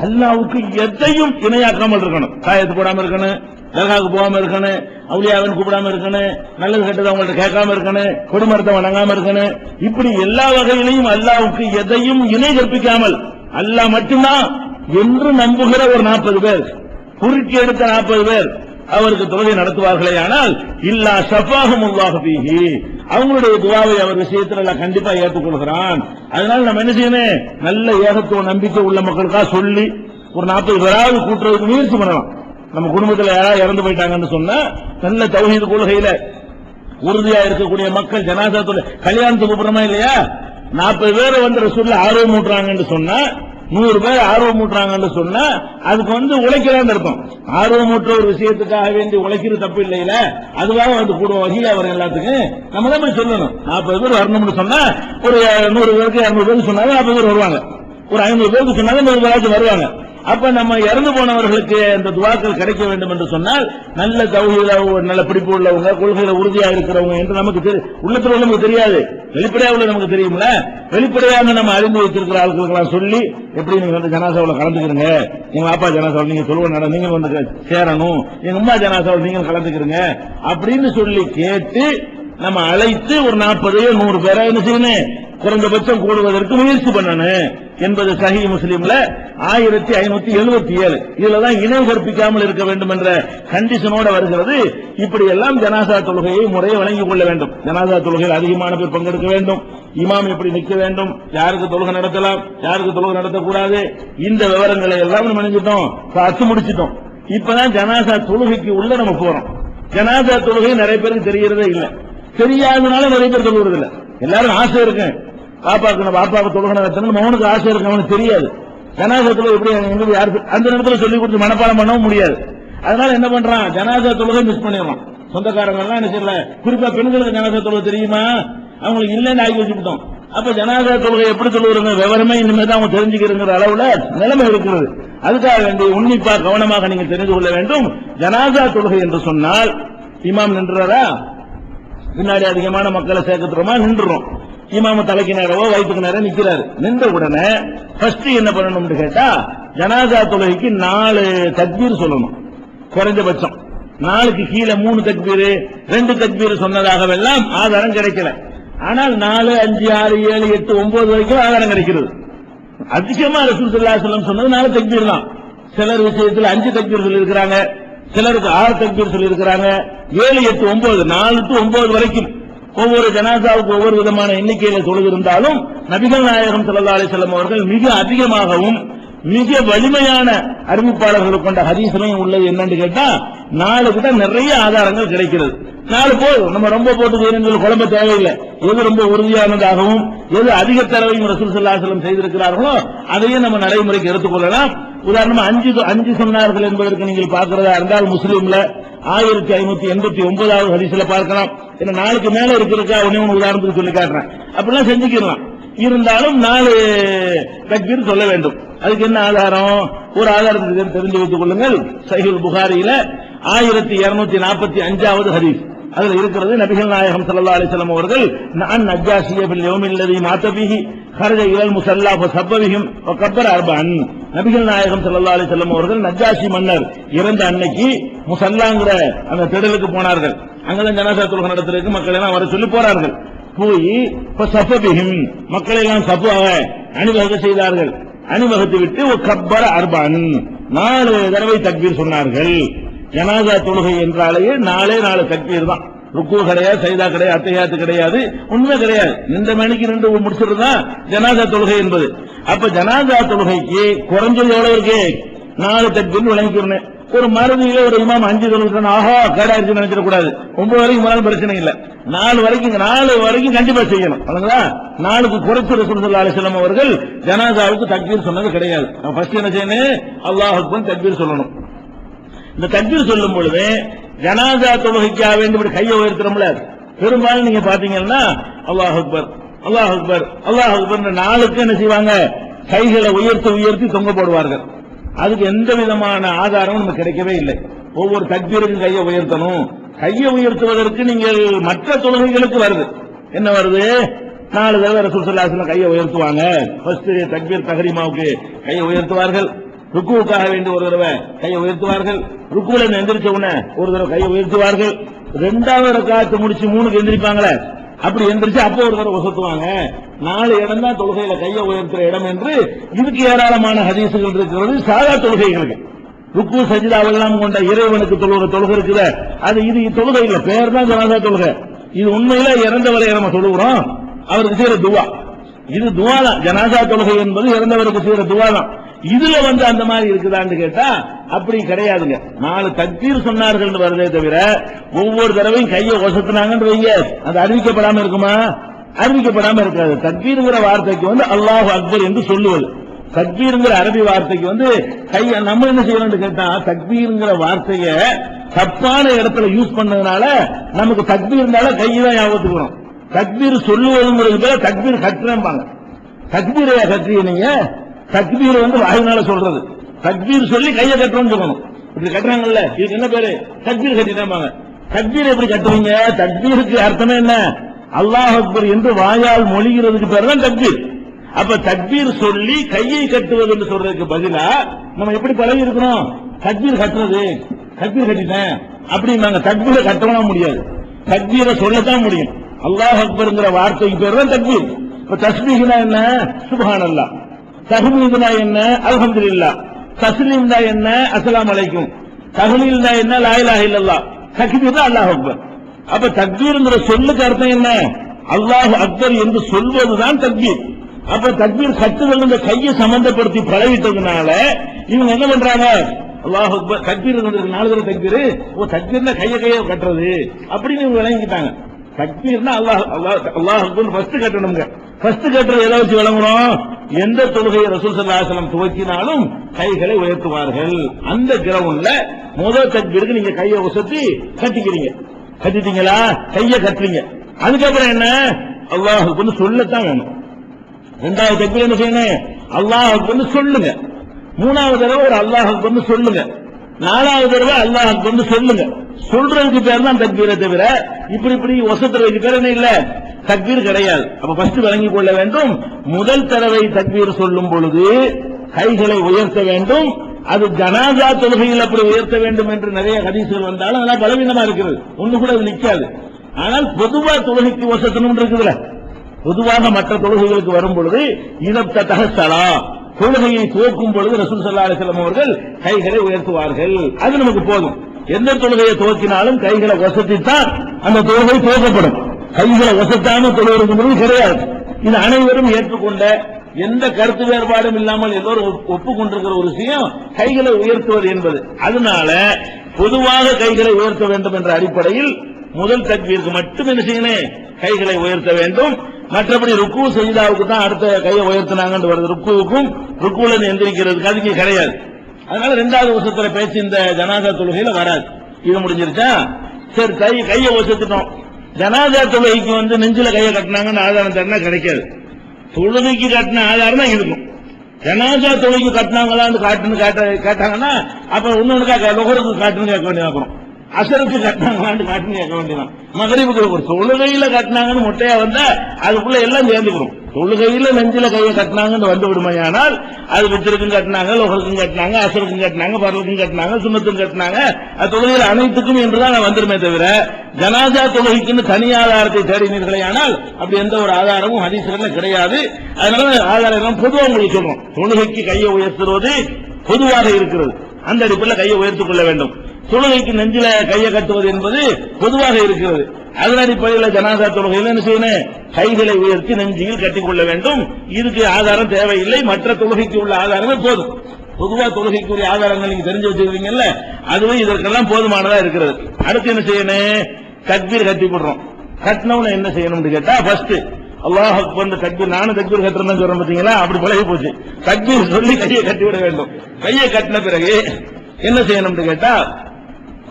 அல்லாஹ்வுக்கு எதையும் இணையாக்காமல் இருக்கணும். காயத்து போடாம இருக்கணும், தர்காவுக்கு போகாம இருக்கணும், அவுலியாவின் கூப்பிடாம இருக்கணும், நல்லது கெட்டது அவங்கள்ட்ட கேட்காம இருக்கணும், கொடுமரத்தை வணங்காம இருக்கணும். இப்படி எல்லா வகையிலையும் அல்லாஹ்வுக்கு எதையும் இணை கற்பிக்காமல் அல்லாஹ் மட்டும்தான் என்று நம்புகிற ஒரு 40 பேர், குறுக்கி எடுத்த 40 பேர் அவருக்கு தொழுகை நடத்துவார்களே, ஆனால் இல்லா ஷஃபாஹுமுல்லாஹு ஃபீஹி, அவங்களுடைய துஆவை அவர் விஷயத்தில் எல்லாம் கண்டிப்பா ஏற்றுக்கொள்கிறான். அதனால நம்ம என்ன செய்யணும், நல்ல ஏகத்துவ நம்பிக்கை உள்ள மக்களுக்காக சொல்லி ஒரு 40 பேராவது கூட்டுறதுக்கு முயற்சி பண்ணலாம். நம்ம குடும்பத்தில் யாராவது இறந்து போயிட்டாங்கன்னு சொன்னா, நல்ல தௌஹீத் கொள்கையில உறுதியா இருக்கக்கூடிய மக்கள் ஜனாசா கல்யாணத்துக்கு கூப்பிடுறோமா இல்லையா, 40 பேரை ரசூலுல்லாஹ் ஆர்வம் ஊட்டுறாங்கன்னு சொன்னா, 100 பேர் ஆர்வம் ஊட்டுறாங்கன்னு சொன்னா, அதுக்கு உழைக்கிறான்னு அர்த்தம். ஆர்வம் ஊற்ற ஒரு விஷயத்துக்காக வேண்டி உழைக்கிறது தப்பு இல்லையில, அதுவாக கூடுவோம் வகையில் அவர் எல்லாத்துக்கும் நம்ம தான் போய் சொல்லணும். 40 பேர் வரணும்னு சொன்னா, ஒரு 100 பேருக்கு 200 பேருக்கு சொன்னாலும் 40 பேர் வருவாங்க, ஒரு 500 பேருக்கு சொன்னாலும் 100 பேராச்சும் வருவாங்க. அப்ப நம்ம இறந்து போனவர்களுக்கு அந்த துவாக்கள் கிடைக்க வேண்டும் என்று சொன்னால், நல்ல தௌஹீதுல நல்ல பிடிப்பு உள்ளவங்க, கொள்கையில உறுதியா இருக்கிறவங்க என்று நமக்கு உள்ளத்துல நமக்கு தெரியாது, வெளிப்படையா உள்ள நமக்கு தெரியும்ல. வெளிப்படையாக நம்ம அறிந்து வைத்திருக்கிற ஆட்களுக்கெல்லாம் சொல்லி, எப்படி நீங்க ஜனாசாவில் கலந்துக்கிறீங்க, எங்க அப்பா ஜனாசாவில் நீங்க சொல்லுவோம், நீங்க சேரணும், எங்க அம்மா ஜனாசாவில் நீங்க கலந்துக்கிறீங்க அப்படின்னு சொல்லி கேட்டு நம்ம அழைத்து ஒரு 40-100 பேரை என்ன செய்யணும், குறைந்தபட்சம் கூடுவதற்கு முயற்சி பண்ணணும் என்பது சஹீஹ் முஸ்லிம்ல 1577. இதுலதான் இணை கற்பிக்காமல் இருக்க வேண்டும் என்ற கண்டிஷனோட வருகிறது. இப்படி எல்லாம் ஜனாசா தொழுகையை முறையை வழங்கிக் கொள்ள வேண்டும். ஜனாசா தொழுகையில் அதிகமான பேர் பங்கெடுக்க வேண்டும், இமாம் எப்படி நிற்க வேண்டும், யாருக்கு தொழுகை நடத்தலாம், யாருக்கு தொழுகை நடத்தக்கூடாது, இந்த விவரங்களை எல்லாம் நம்ம நினைச்சிட்டோம், அச்சு முடிச்சிட்டோம். இப்பதான் ஜனாசா தொழுகைக்கு உள்ள நம்ம போறோம். ஜனாசா தொழுகை நிறைய பேருக்கு தெரியறதே இல்லை, தெரியாதனால நிறைய பேர் தொழுவது இல்லை. எல்லாரும் ஆசை இருக்கு, பாப்பாவுக்கு தொழுகை நடத்தணும் மகனுக்கு ஆசை இருக்கு, அவனுக்கு தெரியாது. ஜனாசா தொழுகை எப்படி யாரு அந்த நேரத்தில் சொல்லி கொடுத்து மனப்பாடம் பண்ணவும் முடியாது. அதனால என்ன பண்றான், ஜனாசா தொழுகை மிஸ் பண்ணிடுறான். சொந்தக்காரங்க எல்லாம் என்ன செய்யல, குறிப்பா பெண்களுக்கு ஜனாசா தொழுகை தெரியுமா, அவங்களுக்கு இல்லைன்னு ஆகி வச்சுக்கிட்டோம். அப்ப ஜனாசா தொழுகை எப்படி சொல்லுவாங்க விவரமே இனிமேல் தான் அவங்க தெரிஞ்சுக்கிற அளவுல நிலைமை இருக்கிறது. அதுக்காக வேண்டிய உன்னிப்பா கவனமாக நீங்க தெரிந்து கொள்ள வேண்டும். ஜனாசா தொழுகை என்று சொன்னால் இமாம் நின்றாரா, பின்னாடி அதிகமான மக்களை சேர்க்கிறோமா, நின்றுறோம். இமாம தலைக்கு நேரவோ வயிற்றுக்கு நேரம் நிக்கிறாரு. நின்ற உடனே ஃபர்ஸ்ட் என்ன பண்ணணும் கேட்டா, ஜனாசா தொழுகைக்கு 4 தக்பீர் சொல்லணும் குறைஞ்சபட்சம். 4க்கு கீழே 3 தக்பீர் 2 தக்பீர் சொன்னதாகவெல்லாம் ஆதாரம் கிடைக்கல. ஆனால் 4, 5, 6, 7, 8, 9 வரைக்கும் ஆதாரம் கிடைக்கிறது. அதிகமா ரசூல் ஸல்லல்லாஹு அலைஹி வஸல்லம் சொன்னது 4 தக்பீர் தான். சிலர் விஷயத்தில் 5 தக்பீர் சொல்லி இருக்கிறாங்க, சிலருக்கு 6 தக்பீர் சொல்லி இருக்கிறாங்க. 7, 8, 9 4 to 9 வரைக்கும் ஒவ்வொரு ஜனாசாவுக்கு ஒவ்வொரு விதமான எண்ணிக்கையில தொழுது இருந்தாலும் நபிகள் நாயகம் ஸல்லல்லாஹு அலைஹி வஸல்லம் அவர்கள் மிக அதிகமாகவும் மிக வலிமையான அறிவிப்பாளர்கள் கொண்ட ஹதீஸ்லையும் உள்ளது என்னன்னு கேட்டா 4 கிட்ட நிறைய ஆதாரங்கள் கிடைக்கிறது. 4 போதும், நம்ம ரொம்ப போட்டு குழம்ப தேவையில்லை. எது ரொம்ப உறுதியானதாகவும் எது அதிக தரவையும் ரசூல் ஸல்லல்லாஹு அலைஹி வஸல்லம் செய்திருக்கிறார்களோ அதையே நம்ம நடைமுறைக்கு எடுத்துக்கொள்ளலாம். உதாரணமா 5 சொன்னார்கள் என்பதற்கு நீங்கள் பார்க்கிறதா இருந்தால் முஸ்லீம்ல 1589வது ஹதீஸ்ல பார்க்கலாம். ஏன்னா 4க்கு மேல இருக்கிறதுக்கா ஒண்ணே உதாரணத்துக்கு சொல்லி காட்டுறேன். அப்படிலாம் செஞ்சுக்கலாம். இருந்தாலும் 4 தக்பீர் சொல்ல வேண்டும். அதுக்கு என்ன ஆதாரம், ஒரு ஆதாரத்துக்கு தெரிந்து வைத்துக் கொள்ளுங்கள். சஹீஹுல் புகாரியில 1245வது ஹதீஸ் அதுல இருக்கிறது. நபிகள் நாயகம் ஸல்லல்லாஹு அலைஹி வஸல்லம் அவர்கள் நான் நஜ்ஜாஷிய பில் யௌமில் லதி மாத பிஹி خرج الى المصلى فسب بهم وكبر 4. நபிகள் நாயகம் ஸல்லல்லாஹு அலைஹி வஸல்லம் அவர்கள் நஜ்ஜாஷி மன்னர் இறந்த அன்னைக்கு முசல்லாங்கிற அந்த திடலுக்கு போனார்கள். அங்கதான் ஜனாசா தொழுகை நடத்துறதுக்கு மக்கள் எல்லாம் வர சொல்லி போறார்கள். போய் ஃபஸஃபபிஹிம் மக்களை எல்லாம் சஃபாக அணிவகுக்க செய்தார்கள். அணிவகுத்து விட்டு கப்பர 4 தடவை தக்பீர் சொன்னார்கள். ஜனாசா தொழுகை என்றாலேயே 4 தக்பீர் தான். ருக்கு கிடையாது, சைதா கிடையாது, அத்தையாத்து கிடையாது, உண்மை கிடையாது. நின்ற மணிக்கு 2 முடிச்சிருந்தா ஜனாசா தொழுகை என்பது. அப்ப ஜனாசா தொழுகைக்கு குறைஞ்சது எவ்வளவு இருக்கு, 4 தக்பீர் விளங்கிக்கிறேன். ஒரு மறுதியில ஒரு இமாம் 5 தொழுகிறான், ஆஹா கேடாயிருச்சு நினைச்சிடக்கூடாது. 9 வரைக்கும் போனாலும் பிரச்சனை இல்லை. 4 வரைக்கும் கண்டிப்பா செய்யணும். 4க்கு குறைச்சு ரசூல் ஸல்லல்லாஹு அலைஹி வஸல்லம் அவர்கள் ஜனாசாவுக்கு தக்பீர் சொன்னது கிடையாது. ஃபர்ஸ்ட் என்ன செய்யணும், அல்லாஹ் அக்பர் தக்பீர் சொல்லணும். இந்த தக்பீர் சொல்லும் பொழுது ஜனாசா தொழுகைக்காக வேண்டி கையை உயர்த்துறோம்ல, பெரும்பாலும் நீங்க பாத்தீங்கன்னா அல்லாஹ் அக்பர் அல்லாஹ் அக்பர் அல்லாஹ் அக்பர் 4க்கு என்ன செய்வாங்க, கைகளை உயர்த்தி தொங்க போடுவார்கள். அதுக்கு எந்த விதமான ஆதாரமும் நமக்கு கிடைக்கவே இல்லை. ஒவ்வொரு தக்பீருக்கும் கையை உயர்த்தணும். கையை உயர்த்துவதற்கு நீங்கள் மற்ற தொழுகைகளுக்கு வருது, என்ன வருது, 4 தடவை ரசூல் ஸல்லல்லாஹு அலைஹி வஸல்லம் கையை உயர்த்துவாங்க. ஃபர்ஸ்ட் தக்பீர் தஹ்ரீமாவுக்கு கையை உயர்த்துவார்கள். ருக்குவுக்காக வேண்டி ஒரு தடவை கையை உயர்த்துவார்கள். ருக்குல எந்திரிச்ச உடனே ஒரு தடவை கையை உயர்த்துவார்கள். 2வது ரக்காத்து முடிச்சு 3க்கு எந்திரிப்பாங்களே, அப்படி எந்திரிச்சு அப்போ ஒரு தடவை உசத்துவாங்க. 4 இடம் தான் தொழுகையில கையை உயர்த்துற இடம் என்று இதுக்கு ஏராளமான ஹதீசுகள் இருக்கிறது. சாதா தொழுகைகளுக்கு ருக்கு சஜிதாவெல்லாம் கொண்ட இறைவனுக்கு தொழுகை இருக்குது. அது இது தொழுகை இல்ல, பேர் தான் ஜனாசா தொழுகை. இது உண்மையில இறந்தவரை நம்ம சொல்லுகிறோம், அவருக்கு செய்யற துவா. இது துவா தான். ஜனாசா தொழுகை என்பது இறந்தவருக்கு செய்யற துவா தான். இதுல அந்த மாதிரி இருக்குதான்னு கேட்டா அப்படி கிடையாதுங்க. 4 தக்பீர் சொன்னார்கள் வருதே தவிர ஒவ்வொரு தடவையும் கையை ஒசத்துனாங்கன்னு வைங்க, அது அறிவிக்கப்படாம இருக்குமா, அறிவிக்கப்படாம இருக்காது. தக்பீர்ங்கிற வார்த்தைக்கு அல்லாஹ் அக்பர் என்று சொல்லுவது. தக்பீர்ங்கிற அரபி வார்த்தைக்கு கைய நம்ம என்ன செய்யணும்னு கேட்டா, தக்பீர்ங்கிற வார்த்தைய தப்பான இடத்துல யூஸ் பண்ணதுனால நமக்கு தக்பீர்னால கையதான் ஞாபகத்துக்கு வரும். தக்பீர் சொல்லுவதுங்கிறது பேர தக்பீர் கட்டுறேன்பாங்க. தக்பீரையா கட்டுறீங்க நீங்க, தக்பீர் வாயினால சொல்றது. தக்பீர் சொல்லி கையை கட்டுறோம்னு சொல்லணும். இப்படி கட்டுறாங்கல்ல, இதுக்கு என்ன பேரு, தக்பீர் கட்டிட்டாங்க. தக்பீர் எப்படி கட்டுவீங்க, தக்பீருக்கு அர்த்தமே என்ன, அல்லாஹ் அக்பர் என்று வாயால் மொழிகிறதுக்கு பேர் தான் தக்பீர். அப்ப தக்பீர் சொல்லி கையை கட்டுவது என்று சொல்றதுக்கு பதிலா நம்ம எப்படி பழகி இருக்கணும், தக்பீர் கட்டுறது, தக்பீர் கட்டிட்டேன் அப்படின்னாங்க. தக்பீரை கட்டவும் முடியாது, தக்பீரை சொல்லத்தான் முடியும். அல்லாஹ் அக்பர்ங்கிற வார்த்தைக்கு பேர் தான் தக்பீர். இப்ப தஸ்பீஹ்னா என்ன, சுப்ஹானல்லாஹ். தஹ்மீதுனா என்ன, அல்ஹம்துலில்லாஹ். தஸ்லீம்னா என்ன, அஸ்ஸலாமு அலைக்கும். தஹ்லீல்னா என்ன, லா இலாஹ இல்லல்லாஹ். தக்பீர் அல்லாஹ் அக்பர். அப்ப தக்பீர்ங்கிற சொல்லுக்கு அர்த்தம் என்ன, அல்லாஹ் அக்பர் என்று சொல்வதுதான் தக்பீர். அப்ப தக்பீர் கட்டுதல் இந்த கையை சம்பந்தப்படுத்தி பழகிட்டதுனால இவங்க என்ன பண்றாங்க, அல்லாஹ் அக்பர் தக்பீர் 4 தடவை தக்பீர், தக்பீர்னா கையை கட்டுறது அப்படின்னு இவங்க விளங்கிட்டாங்க. தக்பீர்னா அல்லாஹ் அக்பர் ஃபர்ஸ்ட் கட்டணுங்க. ஃபர்ஸ்ட் கட்டுறது எதை வச்சு விளங்குறோம்? எந்த தொழுகையை ரசூல் ஸல்லல்லாஹு அலைஹி வஸல்லம் துவக்கினாலும் கைகளை உயர்த்துவார்கள். அந்த கிரவுண்ட்ல முதல் தக்பீருக்கு நீங்க கையை உசத்தி கட்டிக்கிறீங்க. கட்டிட்டீங்களா? கையை கட்டுறீங்க. அதுக்கப்புறம் என்ன? அல்லாஹ் அக்பர் சொல்லத்தான் வேணும். ரெண்டாவது தக்பீர் என்ன செய்யணும்? அல்லாஹ் அக்பர் சொல்லுங்க. மூணாவது தடவை ஒரு அல்லாஹ் அக்பர் சொல்லுங்க. நாலாவது தடவை அல்லாஹ் அக்பர் சொல்லுங்க. சொல்றதுக்கு பேர் தான் தக்பீரை தவிர இப்படி ஒசத்துறதுக்கு பேர் என்ன இல்ல, தக்பீர் கிடையாது. அப்ப ஃபர்ஸ்ட் விளங்கிக் கொள்ள வேண்டும், முதல் தடவை தக்பீர் சொல்லும் பொழுது கைகளை உயர்த்த வேண்டும். அது ஜனாசா தொழுகையில் அப்படி உயர்த்த வேண்டும் என்று நிறைய ஹதீஸ்கள் வந்தாலும் அதெல்லாம் பலவீனமா இருக்கிறது, ஒண்ணு கூட அது நிற்காது. ஆனால் பொதுவா தொழுகைக்கு வசத்தணும் இருக்குதுல, பொதுவாக மற்ற தொழுகைகளுக்கு வரும் பொழுது இதத்தக சலா தொழுகையை துவக்கும் பொழுது ரசூல் ஸல்லல்லாஹு அலைஹி வஸல்லம் அவர்கள் கைகளை உயர்த்துவார்கள். அது நமக்கு போதும். எந்த தொழுகையை துவக்கினாலும் கைகளை வசத்தித்தான் அந்த தொழுகை துவக்கப்படும். கைகளை வசத்தான தொழுகிறது கிடையாது. இது அனைவரும் ஏற்றுக்கொண்ட, எந்த கருத்து வேறுபாடும் இல்லாமல் எல்லோரும் ஒப்புக்கொண்டிருக்கிற ஒரு விஷயம் கைகளை உயர்த்துவது என்பது. அதனால பொதுவாக கைகளை உயர்த்த வேண்டும் என்ற அடிப்படையில் முதல் தக்பீருக்கு மட்டும் என்ன செய்யணும்? கைகளை உயர்த்த வேண்டும். மற்றபடி ருக்கு சஜிதாவுக்கு தான் அடுத்த கையை உயர்த்தினாங்கன்னு வருது. ருக்குவுக்கும் ருக்குல எந்திரிக்கிறதுக்கு அதுக்கு கிடையாது. அதனால ரெண்டாவது வருஷத்துல பேச்சு இந்த ஜனாசா தொழுகையில வராது. இது முடிஞ்சிருச்சா? சரி, கையை உயர்த்திட்டோம். ஜனாசா தொழுகைக்கு நெஞ்சில கையை கட்டினாங்கன்னு ஆதாரம் தரனா கிடைக்காது. தொழுகைக்கு கட்டின ஆதாரம் தான் இருக்கும். ஜனாசா தொழுகைக்கு கட்டினாங்களான்னு காட்டாங்கன்னா அப்ப ஒன்னொன்னுக்கா லொகருக்கு காட்டுன்னு கேட்க வேண்டியதாக்கிறோம். அசருக்கு கட்டினாங்களான்னு காட்டுன்னு கேட்க வேண்டியதான். மகரிபுக்கு ஒரு தொழுகையில கட்டினாங்கன்னு மொட்டையா வந்தா அதுக்குள்ள எல்லாம் சேர்ந்துக்கிறோம். தொழுகையில நெஞ்சில கையை கட்டினாங்கன்னு வந்து விடுமையானால் அது வித்திருக்கும் கட்டினாங்க, லோகருக்கும் கட்டினாங்க, அசருக்கும் கட்டினாங்க, பரலுக்கும் கட்டினாங்க, சுண்ணத்துக்கும் கட்டினாங்க, அது தொழுகையில் அனைத்துக்கும் என்றுதான் வந்துருமே தவிர ஜனாசா தொழுகைக்குன்னு தனி ஆதாரத்தை தேடினீர்களே ஆனால் அப்படி எந்த ஒரு ஆதாரமும் ஹதீஸ்ல கிடையாது. அதனால ஆதாரம் பொதுவாக உங்களுக்கு சொல்றோம். தொழுகைக்கு கையை உயர்த்துவது பொதுவாக இருக்கிறது. அந்த அடிப்படையில் கையை உயர்த்திக் கொள்ள வேண்டும். தொழுகைக்கு நெஞ்சில கையை கட்டுவது என்பது பொதுவாக இருக்கிறது. அதன் அடிப்படையில் ஜனாசா தொழுகையில் என்ன செய்யணும்? கைகளை உயர்த்தி நெஞ்சில் கட்டிக்கொள்ள வேண்டும். இதுக்கு ஆதாரம் தேவையில்லை. மற்ற தொழுகைக்கு உள்ள ஆதாரமே போதும். பொதுவாக தொழுகைக்குரிய ஆதாரங்கள் நீங்க தெரிஞ்சு வச்சிருக்கீங்கல்ல, அதுவே இதற்கெல்லாம் போதுமானதா இருக்கிறது. அடுத்து என்ன செய்யணும்? தக்பீர் கட்டி போடுறோம். கட்டினவன என்ன செய்யணும்னு கேட்டா, ஃபர்ஸ்ட் அல்லாஹ் அக்பர் தக்பீர், நானும் தக்பீர் கட்டுறேன்னு சொல்றேன் பாத்தீங்களா, அப்படி பழகி போச்சு. தக்பீர் சொல்லி கையை கட்டிவிட வேண்டும். கையை கட்டின பிறகு என்ன செய்யணும்னு கேட்டா,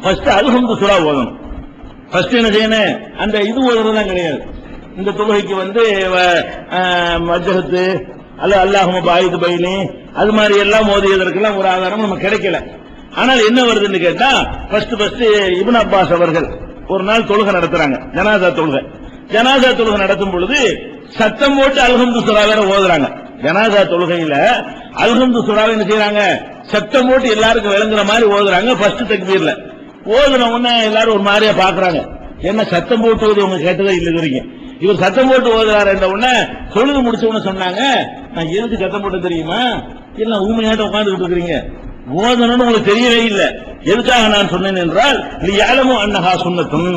ஃபர்ஸ்ட் அல்ஹம்து சூரா ஓதணும். ஃபர்ஸ்ட் என்ன செய்யணும்? அந்த இது ஓதுறதுலாம் கிடையாது. இந்த தொழுகைக்கு மஜ்ஹத்து அல்ல அல்லாஹும்ம பாயித் பைனி அது மாதிரி எல்லாம் ஓதியதற்கெல்லாம் ஒரு ஆதாரம் நமக்கு கிடைக்கல. ஆனால் என்ன வருதுன்னு கேட்டா, ஃபர்ஸ்ட் இப்னு அப்பாஸ் அவர்கள் ஒரு நாள் தொழுகை நடத்துறாங்க, ஜனாசா தொழுகை. ஜனாசா தொழுகை நடத்தும் பொழுது சத்தம் போட்டு அல்ஹம்து சூரா வேற ஓதுறாங்க. ஜனாசா தொழுகையில அல்ஹம்து சூரா என்ன செய்யறாங்க? சத்தம் போட்டு எல்லாருக்கும் விளங்குற மாதிரி ஓதுறாங்க. ஃபர்ஸ்ட் தக்பீர்ல ஓதுன உடனே எல்லாரும் ஒரு மாதிரியா பாக்குறாங்க. என்ன சத்தம் போட்டு ஓது உங்க கேட்டதே இல்லை வரைக்கும். இவர் சத்தம் போட்டு ஓதுறாரு என்ற உடனே தொழுது முடிச்ச உடனே சொன்னாங்க, நான் எதுக்கு சத்தம் போட்டு தெரியுமா? எல்லாம் ஊமையாட்ட உட்கார்ந்துட்டு இருக்கிறீங்க, ஓதணும்னு உங்களுக்கு தெரியவே இல்லை. எதுக்காக நான் சொன்னேன் என்றால், யாலமும் அன்னஹா சுன்னத்தும்,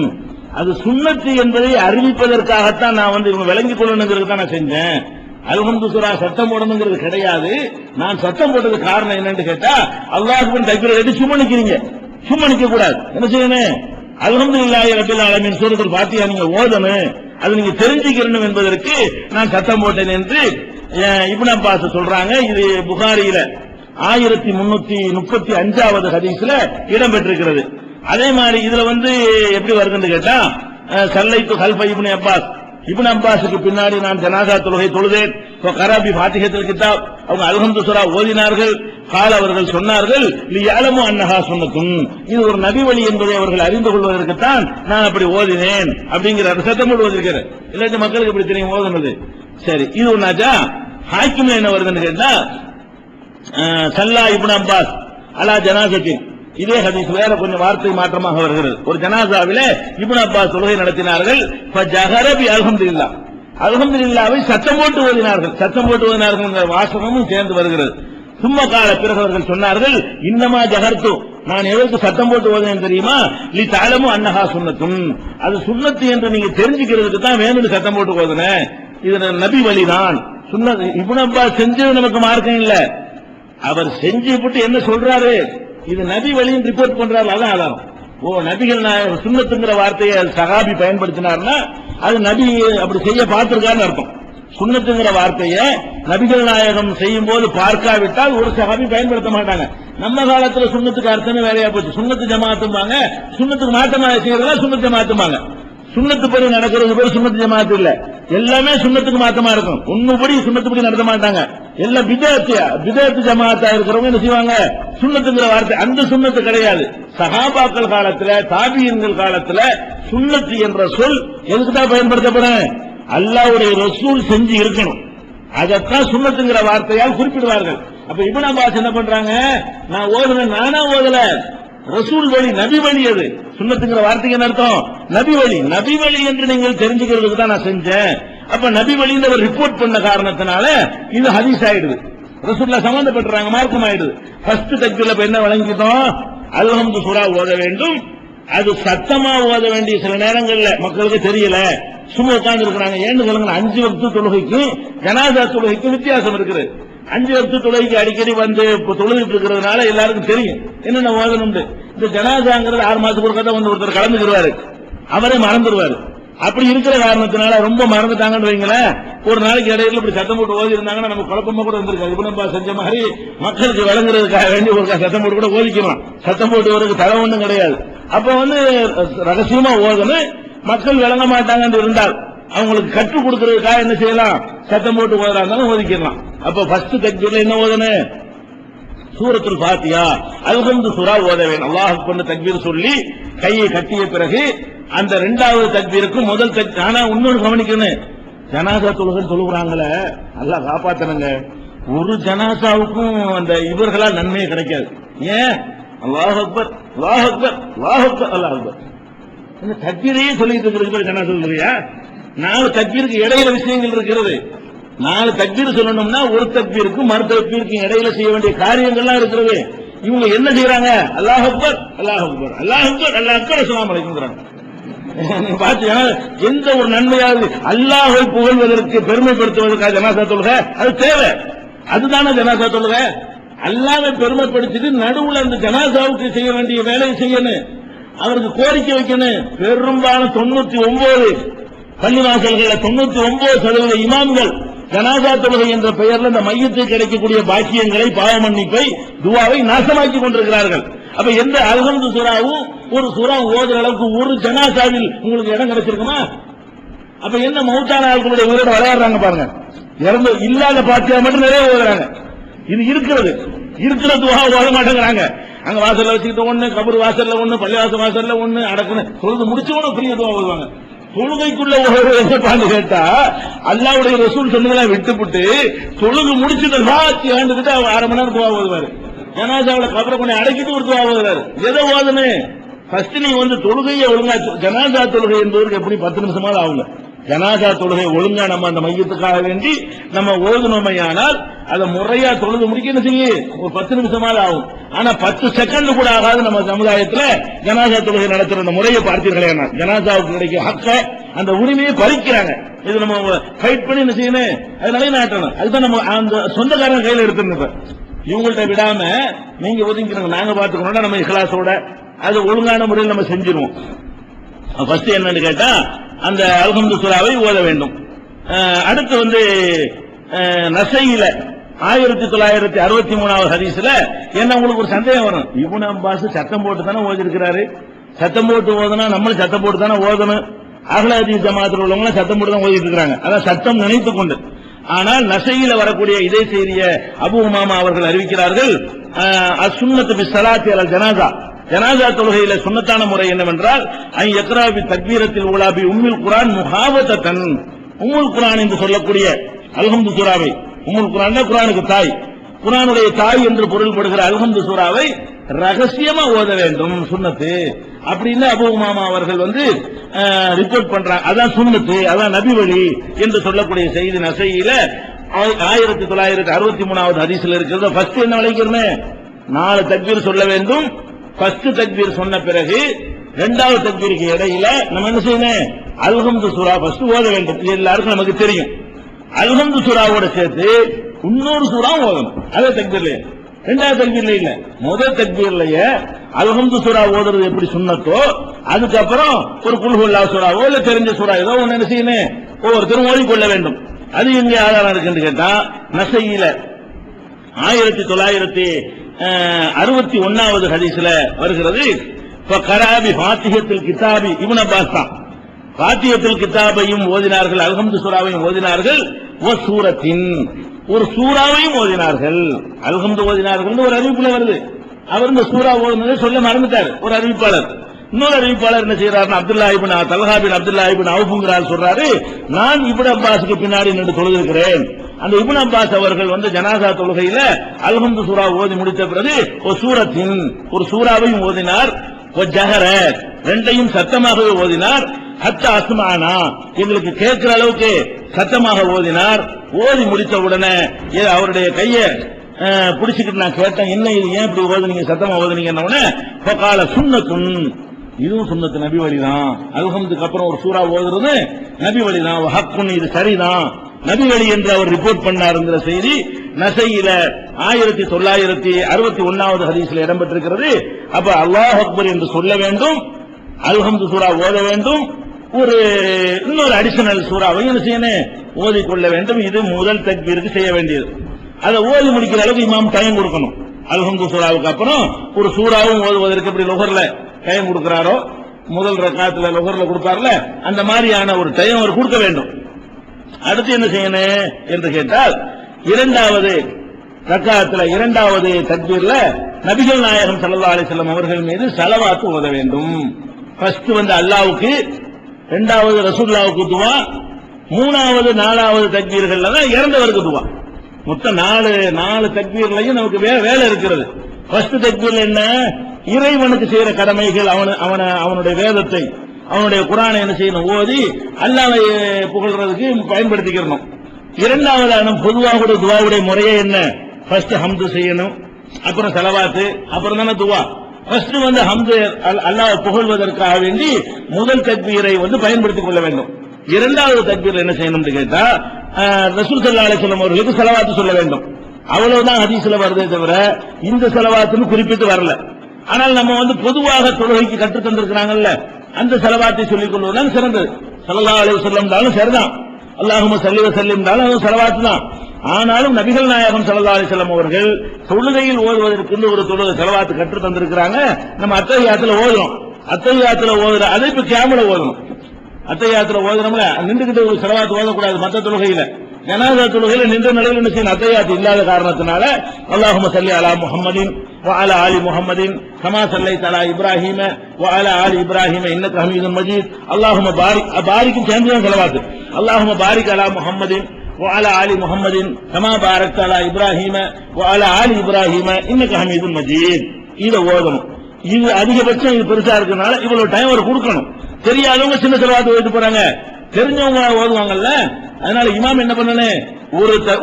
அது சுன்னத்து என்பதை அறிவிப்பதற்காகத்தான் நான் இவங்க விளங்கிக் கொள்ளணுங்கிறது தான் நான் செஞ்சேன். அல்ஹம்து சூரா சத்தம் போடணுங்கிறது கிடையாது. நான் சத்தம் போட்டது காரணம் என்னன்னு கேட்டா, அல்லாஹ்வுக்கு தக்பீர் கட்டி சும்மா நிக்கிறீங்க, சும்மா நிக்க கூடாது. என்ன செய்யணும்? அல்ஹம்துலில்லாஹி ரப்பில் ஆலமீன் சூரத்துல் ஃபாத்திஹா நீங்க ஓதணும், அது நீங்க தெரிஞ்சுக்கணும் என்பதற்கு நான் சத்தம் போட்டேன் என்று இப்னு அப்பாஸ் சொல்றாங்க. இது புகாரியில 1335வது ஹதீஸ்ல இடம்பெற்றிருக்கிறது. அதே மாதிரி இதுல எப்படி வருதுன்னு கேட்டா, சல்லைத்து கல்ஃப இப்னு அப்பாஸ், இப்னு அப்பாஸுக்கு பின்னாடி நான் ஜனாசா தொழுகை தொழுதேன். கராபி ஃபாத்திஹத்துல் கிதாப், அவங்க அல்ஹம்து சூரா ஓதினார்கள். கால அவர்கள் சொன்னார்கள், லியஅலமு அன்னஹா சுன்னத்தும், இது ஒரு நபி வழி என்பதை அவர்கள் அறிந்து கொள்வதற்குத்தான் நான் அப்படி ஓதினேன் அப்படிங்கிற சத்தம் போட்டு ஓதிருக்கிறேன். இல்லாட்டி மக்களுக்கு எப்படி தெரியும் ஓதுனது? சரி, இது ஒன்னாச்சா. ஹாக்கிம்ல என்ன வருதுன்னு கேட்டா, சல்லா இப்னு அப்பாஸ் அலா ஜனாசத்தின், இதே ஹதீஸ் வேற கொஞ்சம் வார்த்தை மாற்றமாக வருகிறது. ஒரு ஜனாசாவிலே இப்னு அப்பாஸ் தொழுகை நடத்தினார்கள். ஃபஜஹர பி அல்ஹம்துலில்லாஹ், அல்ஹம்துலில்லாஹ்வை சத்தம் போட்டு ஓதினார்கள். சத்தம் போட்டு ஓதினார்கள் வாசகமும் சேர்ந்து வருகிறது. சும்மா கால பிறகு அவர்கள் சொன்னார்கள், இன்னமா ஜஹர்து, நான் எதற்கு சத்தம் போட்டு ஓதினேன் தெரியுமா? லி தஅலமு அன்னஹா சுன்னத்துன், அது சுன்னத்து என்று நீங்க தெரிஞ்சுக்கிறதுக்கு தான் வேணும்னு சத்தம் போட்டு ஓதினேன். இது நபி வழிதான். சுன்னத் இப்னு அப்பாஸ் செஞ்சது நமக்கு மார்க்கம் இல்ல, அவர் செஞ்சு விட்டு என்ன சொல்றாரு? இது நபி வழியும் ரிப்போர்ட் பண்றாரு. அதான் ஆதாரம். நபிகள் சுன்னத்துங்கிற வார்த்தையை சஹாபி பயன்படுத்தினார்னா அது நபி அப்படி செய்ய பார்த்திருக்காருன்னு அர்த்தம். சுன்னத்துங்கிற வார்த்தையை நபிகள் நாயகம் செய்யும் போது பார்க்காவிட்டால் ஒரு சஹாபி பயன்படுத்த மாட்டாங்க. நம்ம காலத்துல சுன்னத்துக்கு அர்த்தமே வேலையா போச்சு. சுன்னத்து ஜமாத்தும்பாங்க, சுன்னத்துக்கு மாற்றமா செய்யறதா சுன்னத்து ஜமாத்தும்பாங்க. சுன்னத்து படி நடக்கிறது பேர் சுன்னத்து ஜமாத்து இல்ல, எல்லாமே சுன்னத்துக்கு மாற்றமா இருக்கும். ஒண்ணுபடி சுன்னத்துப்படி நடத்த மாட்டாங்க. எல்லாம் பிதஅத்து ஜமாத்தா இருக்கிறவங்க என்ன செய்வாங்க, சுன்னத்துங்கிற வார்த்தை அந்த சுன்னத்து கிடையாது. சஹாபாக்கள் காலத்துல தாபியீன்கள் காலத்துல சுன்னத்து என்ற சொல் எதுக்குதான் பயன்படுத்தப்படும், அல்லாஹ்வுடைய ரசூல் செஞ்சு இருக்கணும், அதத்தான் சுன்னத்துங்கிற வார்த்தையால் குறிப்பிடுவார்கள். அப்ப இப்னு அப்பாஸ் என்ன பண்றாங்க, நான் ஓதுனேன், நானா ஓதல, ரசூல் வழி, நபி வழி. அது சுன்னத்துங்கிற வார்த்தைக்கு என்ன அர்த்தம், நபி வழி. நபி வழி என்று நீங்கள் தெரிஞ்சுக்கிறதுக்கு தான் நான் செஞ்சேன். அப்ப நபி வழின்னு ஒரு ரிப்போர்ட் பண்ண காரணத்தினால இது ஹதீஸ் ஆயிடுது, ரசூலுல்லாஹ் சம்பந்தப்பட்டுறாங்க, மார்க்கம் ஆயிடுது. ஃபர்ஸ்ட் தக்பீர்ல என்ன வழங்கிட்டோம், அல்ஹம்து சூரா ஓத வேண்டும். அது சத்தமா ஓத வேண்டிய சில நேரங்கள்ல மக்களுக்கு தெரியல, சும்மா உட்கார்ந்து இருக்கிறாங்க. ஏன்னு சொல்லுங்க, 5 வக்து தொழுகைக்கு ஜனாசா தொழுகைக்கு வித்தியாசம் இருக்குது. 5 வக்து தொழுகைக்கு அடிக்கடி வந்து தொழுகிட்டு இருக்கிறதுனால எல்லாருக்கும் தெரியும் என்னென்ன ஓதணும். இந்த ஜனாசாங்கிறது 6 மாசத்துக்கு ஒருக்கா வந்து ஒருத்தர் கலந்துக்கிறாரு, அவரே மறந்துடுவாரு. அப்படி இருக்கிற காரணத்தினால ரொம்ப மறந்துட்டாங்கன்னு வைங்களேன், ஒரு நாளைக்கு இடையில இப்படி சத்தம் போட்டு ஓதி இருந்தாங்கன்னா நம்ம குழப்பமா கூட வந்திருக்காது. இப்னு அப்பாஸ் செஞ்ச மாதிரி மக்களுக்கு விளங்குறதுக்காக வேண்டி ஒரு சத்தம் போட்டு கூட ஓதிக்கலாம். சத்தம் போட்டு வரதுக்கு தடை ஒன்றும் கிடையாது. அப்ப வந்து ரகசியமா ஓதணும், மக்கள் விளங்க மாட்டாங்கன்னு இருந்தால் அவங்களுக்கு கற்றுக் கொடுக்கறதுக்காக என்ன செய்யலாம், சத்தம் போட்டு ஓதுறாங்க ஓதிக்கலாம். அப்ப ஃபர்ஸ்ட் தக்பீர்ல என்ன ஓதணும், சூரத்துல் ஃபாத்திஹா அல்ஹம்து சூரா ஓத வேண்டும். அல்லாஹ் அக்பர் தக்பீர் சொல்லி கையை கட்டிய பிறகு அந்த 2வது தக்பீருக்கு முதல் தக்பீர். ஆனா இன்னொரு கவனிக்கணும், ஜனாசா தொழுகைன்னு சொல்லுறாங்களே, அல்லாஹ் காப்பாத்தணுங்க, ஒரு ஜனாசாவுக்கும் அந்த இவர்களால் நன்மையே கிடைக்காது. ஏன், அல்லாஹ் அக்பர் அல்லாஹ் அக்பர் அல்லாஹ் அக்பர் அல்லாஹ் அக்பர் இந்த தக்பீரையே சொல்லிட்டு இருக்கிறது ஜனாசா தொழுகையா? 4 தக்பீருக்கு இடையில விஷயங்கள் இருக்கிறது. 4 தக்பீர் சொல்லணும்னா ஒரு தக்பீருக்கு மறு தக்பீருக்கு இடையில செய்ய வேண்டிய காரியங்கள்லாம் இருக்கிறது. இவங்க என்ன செய்யறாங்க, அல்லாஹ் அக்பர் அல்லாஹ் அக்பர் அல்லாஹ் அக்பர் அல்லாஹ் அக்பர் அஸ்ஸலாமு அலைக்கும். பாத்தீங்கன்னா எந்த ஒரு நன்மையாவது அல்லாஹ்வை புகழ்வதற்கு பெருமைப்படுத்துவதற்காக ஜனாசா தொழுகை அது தேவை. அதுதானே ஜனாசா தொழுகை. அல்லாஹ்வை பெருமைப்படுத்திட்டு நடுவுல அந்த ஜனாசாவுக்கு செய்ய வேண்டிய வேலையை செய்யணும், அவருக்கு கோரிக்கை வைக்கணும். பெரும்பாலும் 99 பள்ளிவாசல்கள் 99% இமாம்கள் ஜனாசா தொழுகை என்ற பெயர்ல இந்த மையத்துக்கு கிடைக்கக்கூடிய பாக்கியங்களை, பாவ மன்னிப்பை, துவாவை நாசமாக்கி கொண்டிருக்கிறார்கள். அப்ப எந்த அல்ஹம்து சூராவும் ஒரு சூரா ஓதுற அளவுக்கு ஒரு ஜனாசாவில் உங்களுக்கு இடம் கிடைச்சிருக்குமா? அப்ப என்ன மௌத்தான ஆட்களுடைய உயிரோட விளையாடுறாங்க பாருங்க. இறந்து இல்லாத பாத்தியா மட்டும் நிறைய ஓதுறாங்க. இது இருக்கிற துவா ஓத மாட்டேங்கிறாங்க. அங்க வாசல்ல வச்சுக்கிட்டு ஒண்ணு, கபர் வாசல்ல ஒண்ணு, பள்ளிவாசல் வாசல்ல ஒண்ணு அடக்கணும், சொல்றது முடிச்சவனும் பெரிய துவா ஓதுவாங்க. தொழுகைக்குள்ள பாண்டு கேட்டா அல்லாஹ்வுடைய ரசூல் சொன்னதெல்லாம் விட்டுவிட்டு தொழுகு முடிச்சுட்டு சாட்சி ஆண்டுகிட்டு 1/2 மணி நேரம் துவா ஓதுவாரு. ஜனாசாவில் கபரை கொண்டு அடக்கிட்டு ஒரு துவா ஓதுறாரு. எதை ஓதுன்னு ஃபர்ஸ்ட் நீங்க வந்து தொழுகையை ஒழுங்கா, ஜனாசா தொழுகை என்பதற்கு எப்படி 10 நிமிஷமாவது ஆகுங்க. ஜனாசா தொழுகை ஒழுங்கா நம்ம அந்த மையத்துக்காக வேண்டி நம்ம ஓதுனோமையானால் அதை முறையா தொழுது முடிக்க என்ன செய்ய ஒரு 10 நிமிஷமாவது ஆகும். ஆனா 10 செகண்ட் கூட ஆகாது. நம்ம சமுதாயத்துல ஜனாசா தொழுகை நடத்துற அந்த முறையை பார்த்தீர்களே, ஜனாசாவுக்கு கிடைக்க ஹக்க அந்த உரிமையை பறிக்கிறாங்க. இது நம்ம ஃபைட் பண்ணி என்ன செய்யணும், அது நிலைநாட்டணும். அதுதான் நம்ம அந்த சொந்தக்காரங்க கையில எடுத்துருந்தோம். இவங்கள்ட்ட விடாம நீங்க ஒதுங்கிறோம், நாங்க பாத்துக்கணும், நம்ம இஹ்லாஸோட அது ஒழுங்கான முறையில் நம்ம செஞ்சிருவோம். ஃபர்ஸ்ட் என்னன்னு கேட்டா அந்த அல்ஹம்து சூராவை ஓத வேண்டும். அடுத்து வந்து நசையில 1963வது ஹதீஸ்ல என்ன உங்களுக்கு ஒரு சந்தேகம் வரும், இப்னு அப்பாஸ் சத்தம் போட்டு தானே ஓதி இருக்கிறாரு, சத்தம் போட்டு ஓதுனா நம்மளும் சத்தம் போட்டு தானே ஓதணும், அஹ்ல ஹதீஸ் ஜமாத்தில் உள்ளவங்க சத்தம் போட்டு தான் ஓதிட்டு இருக்காங்க, அதான் சத்தம் நினைத்துக் கொண்டு. ஆனால் நசையில வரக்கூடிய இதே செய்திய அபூ உமாமா அவர்கள் அறிவிக்கிறார்கள், அஸ்ஸுன்னத்து பிஸ்ஸலாத்தி அலல் ஜனாஸா, ஜனாஸா தொழுகையில சுன்னத்தான முறை என்னவென்றால் ஐ யக்ரா பி தக்பீரத்தில் ஊலா பி உம்முல் குர்ஆன் முஹாவதத்தன், உம்முல் குர்ஆன் என்று சொல்லக்கூடிய அல்ஹம்து சூராவை, உம்முல் குர்ஆன் குர்ஆனுக்கு தாய், குர்ஆனுடைய தாய் என்று பொருள்படுகிற அல்ஹம்து சூராவை ரகசியமா ஓத வேண்டும், சுன்னத்து அப்படின்னு அபூ உமாமா அவர்கள் வந்து ரிப்போர்ட் பண்றாங்க. அதான் சுன்னத்து, அதான் நபி வழி என்று சொல்லக்கூடிய செய்தி நசையில 1963வது ஹதீஸ்ல இருக்கிறது. ஃபர்ஸ்ட் என்ன விளைக்கிறமே, 4 தக்பீர் சொல்ல வேண்டும். ஃபர்ஸ்ட் தக்பீர் சொன்ன பிறகு 2வது தக்பீருக்கு இடையில நம்ம என்ன செய்யணும், அல்ஹம்து சூரா ஃபர்ஸ்ட் ஓத வேண்டும். இது எல்லாருக்கும் நமக்கு தெரியும். அல்ஹம்து சூராவோட சேர்த்து இன்னொரு சூரா ஓதணும். அதே தக்பீர்ல, 2வது தக்பீர்ல இல்ல, முதல் தக்பீர்லயே அல்ஹம்து சூரா ஓதுறது எப்படி சுன்னத்தோ, அதுக்கப்புறம் ஒரு குல் ஹுவல்லாஹ் சூராவோ இல்ல தெரிஞ்ச சூரா ஏதோ ஒன்னு என்ன செய்யணும், ஒவ்வொருத்தரும் ஓதிக்கொள்ள வேண்டும். அது எங்க ஆதாரம் இருக்குன்னு கேட்டா நசையில 1961வது ஹதீஸ்ல வருகிறது. கராபி ஃபாத்திஹத்துல் கிதாபி இப்னு அப்பாஸ் தான் ஃபாத்திஹத்துல் கிதாபையும் ஓதினார்கள், அல்ஹம்து சூராவையும் ஓதினார்கள், சூரத்தின் ஒரு சூறாவையும் ஓதினார்கள். அல்ஹம்து ஓதினார்கள் ஒரு அறிவிப்புல வருது. அவர் இந்த சூரா ஓதுனதை சொல்ல மறந்துட்டார் ஒரு அறிவிப்பாளர். இன்னொரு அறிவிப்பாளர் என்ன செய்யறாரு, அப்துல்லா இப்னு தல்ஹா பின் அப்துல்லா இப்னு அவுஃப்ங்கிறார் சொல்றாரு, நான் இப்னு அப்பாஸுக்கு பின்னாடி நின்று தொழுதிருக்கிறேன். அந்த இப்னு அப்பாஸ் அவர்கள் வந்து ஜனாசா தொழுகையில அல்ஹம்து சூரா ஓதி முடித்த பிறகு ஒரு சூரத்தின் ஒரு சூறாவையும் ஓதினார், ஒரு ஜஹர ரெண்டையும் சத்தமாகவே ஓதினார். ஹத்தா அஸ்மானா எங்களுக்கு கேட்கிற அளவுக்கு சத்தமாக ஓதினார். ஓதி முடித்த உடனே அவருடைய கையை பிடிச்சுக்கிட்டு நான் கேட்டேன், என்ன இது ஏன் இப்படி ஓதுனீங்க, சத்தமா ஓதுனீங்க? கால சுன்னத்துன், இதுவும் சுன்னத்து நபி வழிதான். அல்ஹம்துக்கு அப்புறம் ஒரு சூறா ஓதுறது நபி வழிதான். ஹக்குன், இது சரிதான், நபி வழி என்று அவர் ரிப்போர்ட் பண்ணாருங்கிற செய்தி நசையில 1961வது ஹதீஸ்ல இடம்பெற்றிருக்கிறது. அப்ப அல்லாஹ் அக்பர் என்று சொல்ல வேண்டும், அல்ஹம்து சூரா ஓத வேண்டும், ஒரு இன்னொரு அடிஷனல் சூறாவை என்ன செய்யணும், ஓதிக்கொள்ள வேண்டும். இது முதல் தக்பீருக்கு செய்ய வேண்டியது. அதை ஓதி முடிக்கிற அளவுக்கு இமாம் டைம் கொடுக்கணும். அல்ஹம்து சூராவுக்கு அப்புறம் ஒரு சூறாவும் ஓதுவதற்கு எப்படி லொஹர்ல டைம் கொடுக்கிறாரோ, முதல் ரக்காத்துல லொஹர்ல கொடுப்பார்ல, அந்த மாதிரியான ஒரு டைம் அவர் கொடுக்க வேண்டும். அடுத்து என்ன செய்யணும் என்று கேட்டால், இரண்டாவது ரக்காத்துல இரண்டாவது தக்பீர்ல நபிகள் நாயகம் ஸல்லல்லாஹு அலைஹி வஸல்லம் அவர்கள் மீது ஸலவாத் ஓத வேண்டும். ஃபர்ஸ்ட் வந்து அல்லாஹ்வுக்கு, இரண்டாவது ரசூலுல்லாஹ்வுக்கு துவா, மூணாவது நாலாவது தக்பீர்கள்ல தான் இறந்தவருக்கு துவா. மொத்தம் நாலு தக்பீர்லயும் நமக்கு வேலை இருக்கிறது. ஃபர்ஸ்ட் தக்பீர்ல என்ன, இறைவனுக்கு செய்யற கடமைகள், அவனுடைய வேதத்தை, அவனுடைய குர்ஆனை என்ன செய்யணும், ஓதி அல்லாஹ்வை புகழ்றதுக்கு பயன்படுத்திக்கிறணும். இரண்டாவது பொதுவாக துவாவுடைய முறையே என்ன, ஃபர்ஸ்ட் ஹம்து செய்யணும், அப்புறம் ஸலவாத், அப்புறம் தானே துவா. ஃபர்ஸ்ட் வந்து ஹம்து அல்லாஹ் புகழ்வதற்காக வேண்டி முதல் தக்பீரை வந்து பயன்படுத்திக் கொள்ள வேண்டும். இரண்டாவது தக்பீர்ல என்ன செய்யணும்னு கேட்டா, ரசூல் ஸல்லல்லாஹு அலைஹி வஸல்லம் அவர்களுக்கு ஸலவாத் சொல்ல வேண்டும். அவ்வளவுதான் ஹதீஸ்ல வருதே தவிர இந்த ஸலவாத்னு குறிப்பிட்டு வரல. ஆனால் நம்ம வந்து பொதுவாக தொழுகைக்கு கற்று தந்திருக்கிறாங்கல்ல, அந்த ஸலவாத்தை சொல்லிக் கொள்வதுதான் சிறந்தது. ஸல்லல்லாஹு அலைஹி வஸல்லம் தாலும் சரிதான், அல்லாஹும்ம ஸல்லி வ ஸல்லிம் தாலும் அது ஸலவாத் தான். ஆனாலும் நபிகள் நாயகம் ஸல்லல்லாஹு அலைஹி வஸல்லம் அவர்கள் தொழுகையில் ஓதுவதற்கு ஒரு தொழுகை ஸலவாத் கற்று தந்திருக்கிறாங்க. நம்ம அத்தஹியாத்துல ஓதுறோம், அத்தஹியாத்துல ஓதுற அதை இப்ப கியாமுல ஓதணும். அத்தஹியாத்துல ஓதுறோம்ல, நின்றுகிட்டு ஒரு ஸலவாத் ஓதக்கூடாது. மற்ற தொழுகையில, ஜனாஸா தொழுகையில நின்ற நிலையில் என்ன செய்யணும், அத்தஹியாத் இல்லாத காரணத்தினால அல்லாஹும்ம ஸல்லி அலா முஹம்மதின் வ அலா ஆலி முஹம்மதின் கமா ஸல்லைத அலா இப்ராஹீம வ அலா ஆலி இப்ராஹீம இன்னக ஹமீதும் மஜீத், அல்லாஹும்ம பாரிக்கும் சேர்ந்து தான் ஸலவாத். அல்லாஹும்ம பாரிக் அலா முஹம்மதின் வ அலா ஆலி முஹம்மதின் கமா பாரக்த அலா இப்ராஹீம வ அலா ஆலி இப்ராஹீம இன்னக ஹமீதும் மஜீத். இதை ஓதணும். இது அதிகபட்சம் இது பெருசா இருக்கனால இவ்வளவு டைம் அவர் கொடுக்கணும். தெரியாதவங்க சின்ன ஸலவாத் ஓதிட்டு போறாங்க, தெரிஞ்சவங்க ஓதுவாங்கல்ல. அதனால இமாம் என்ன பண்ணணும்,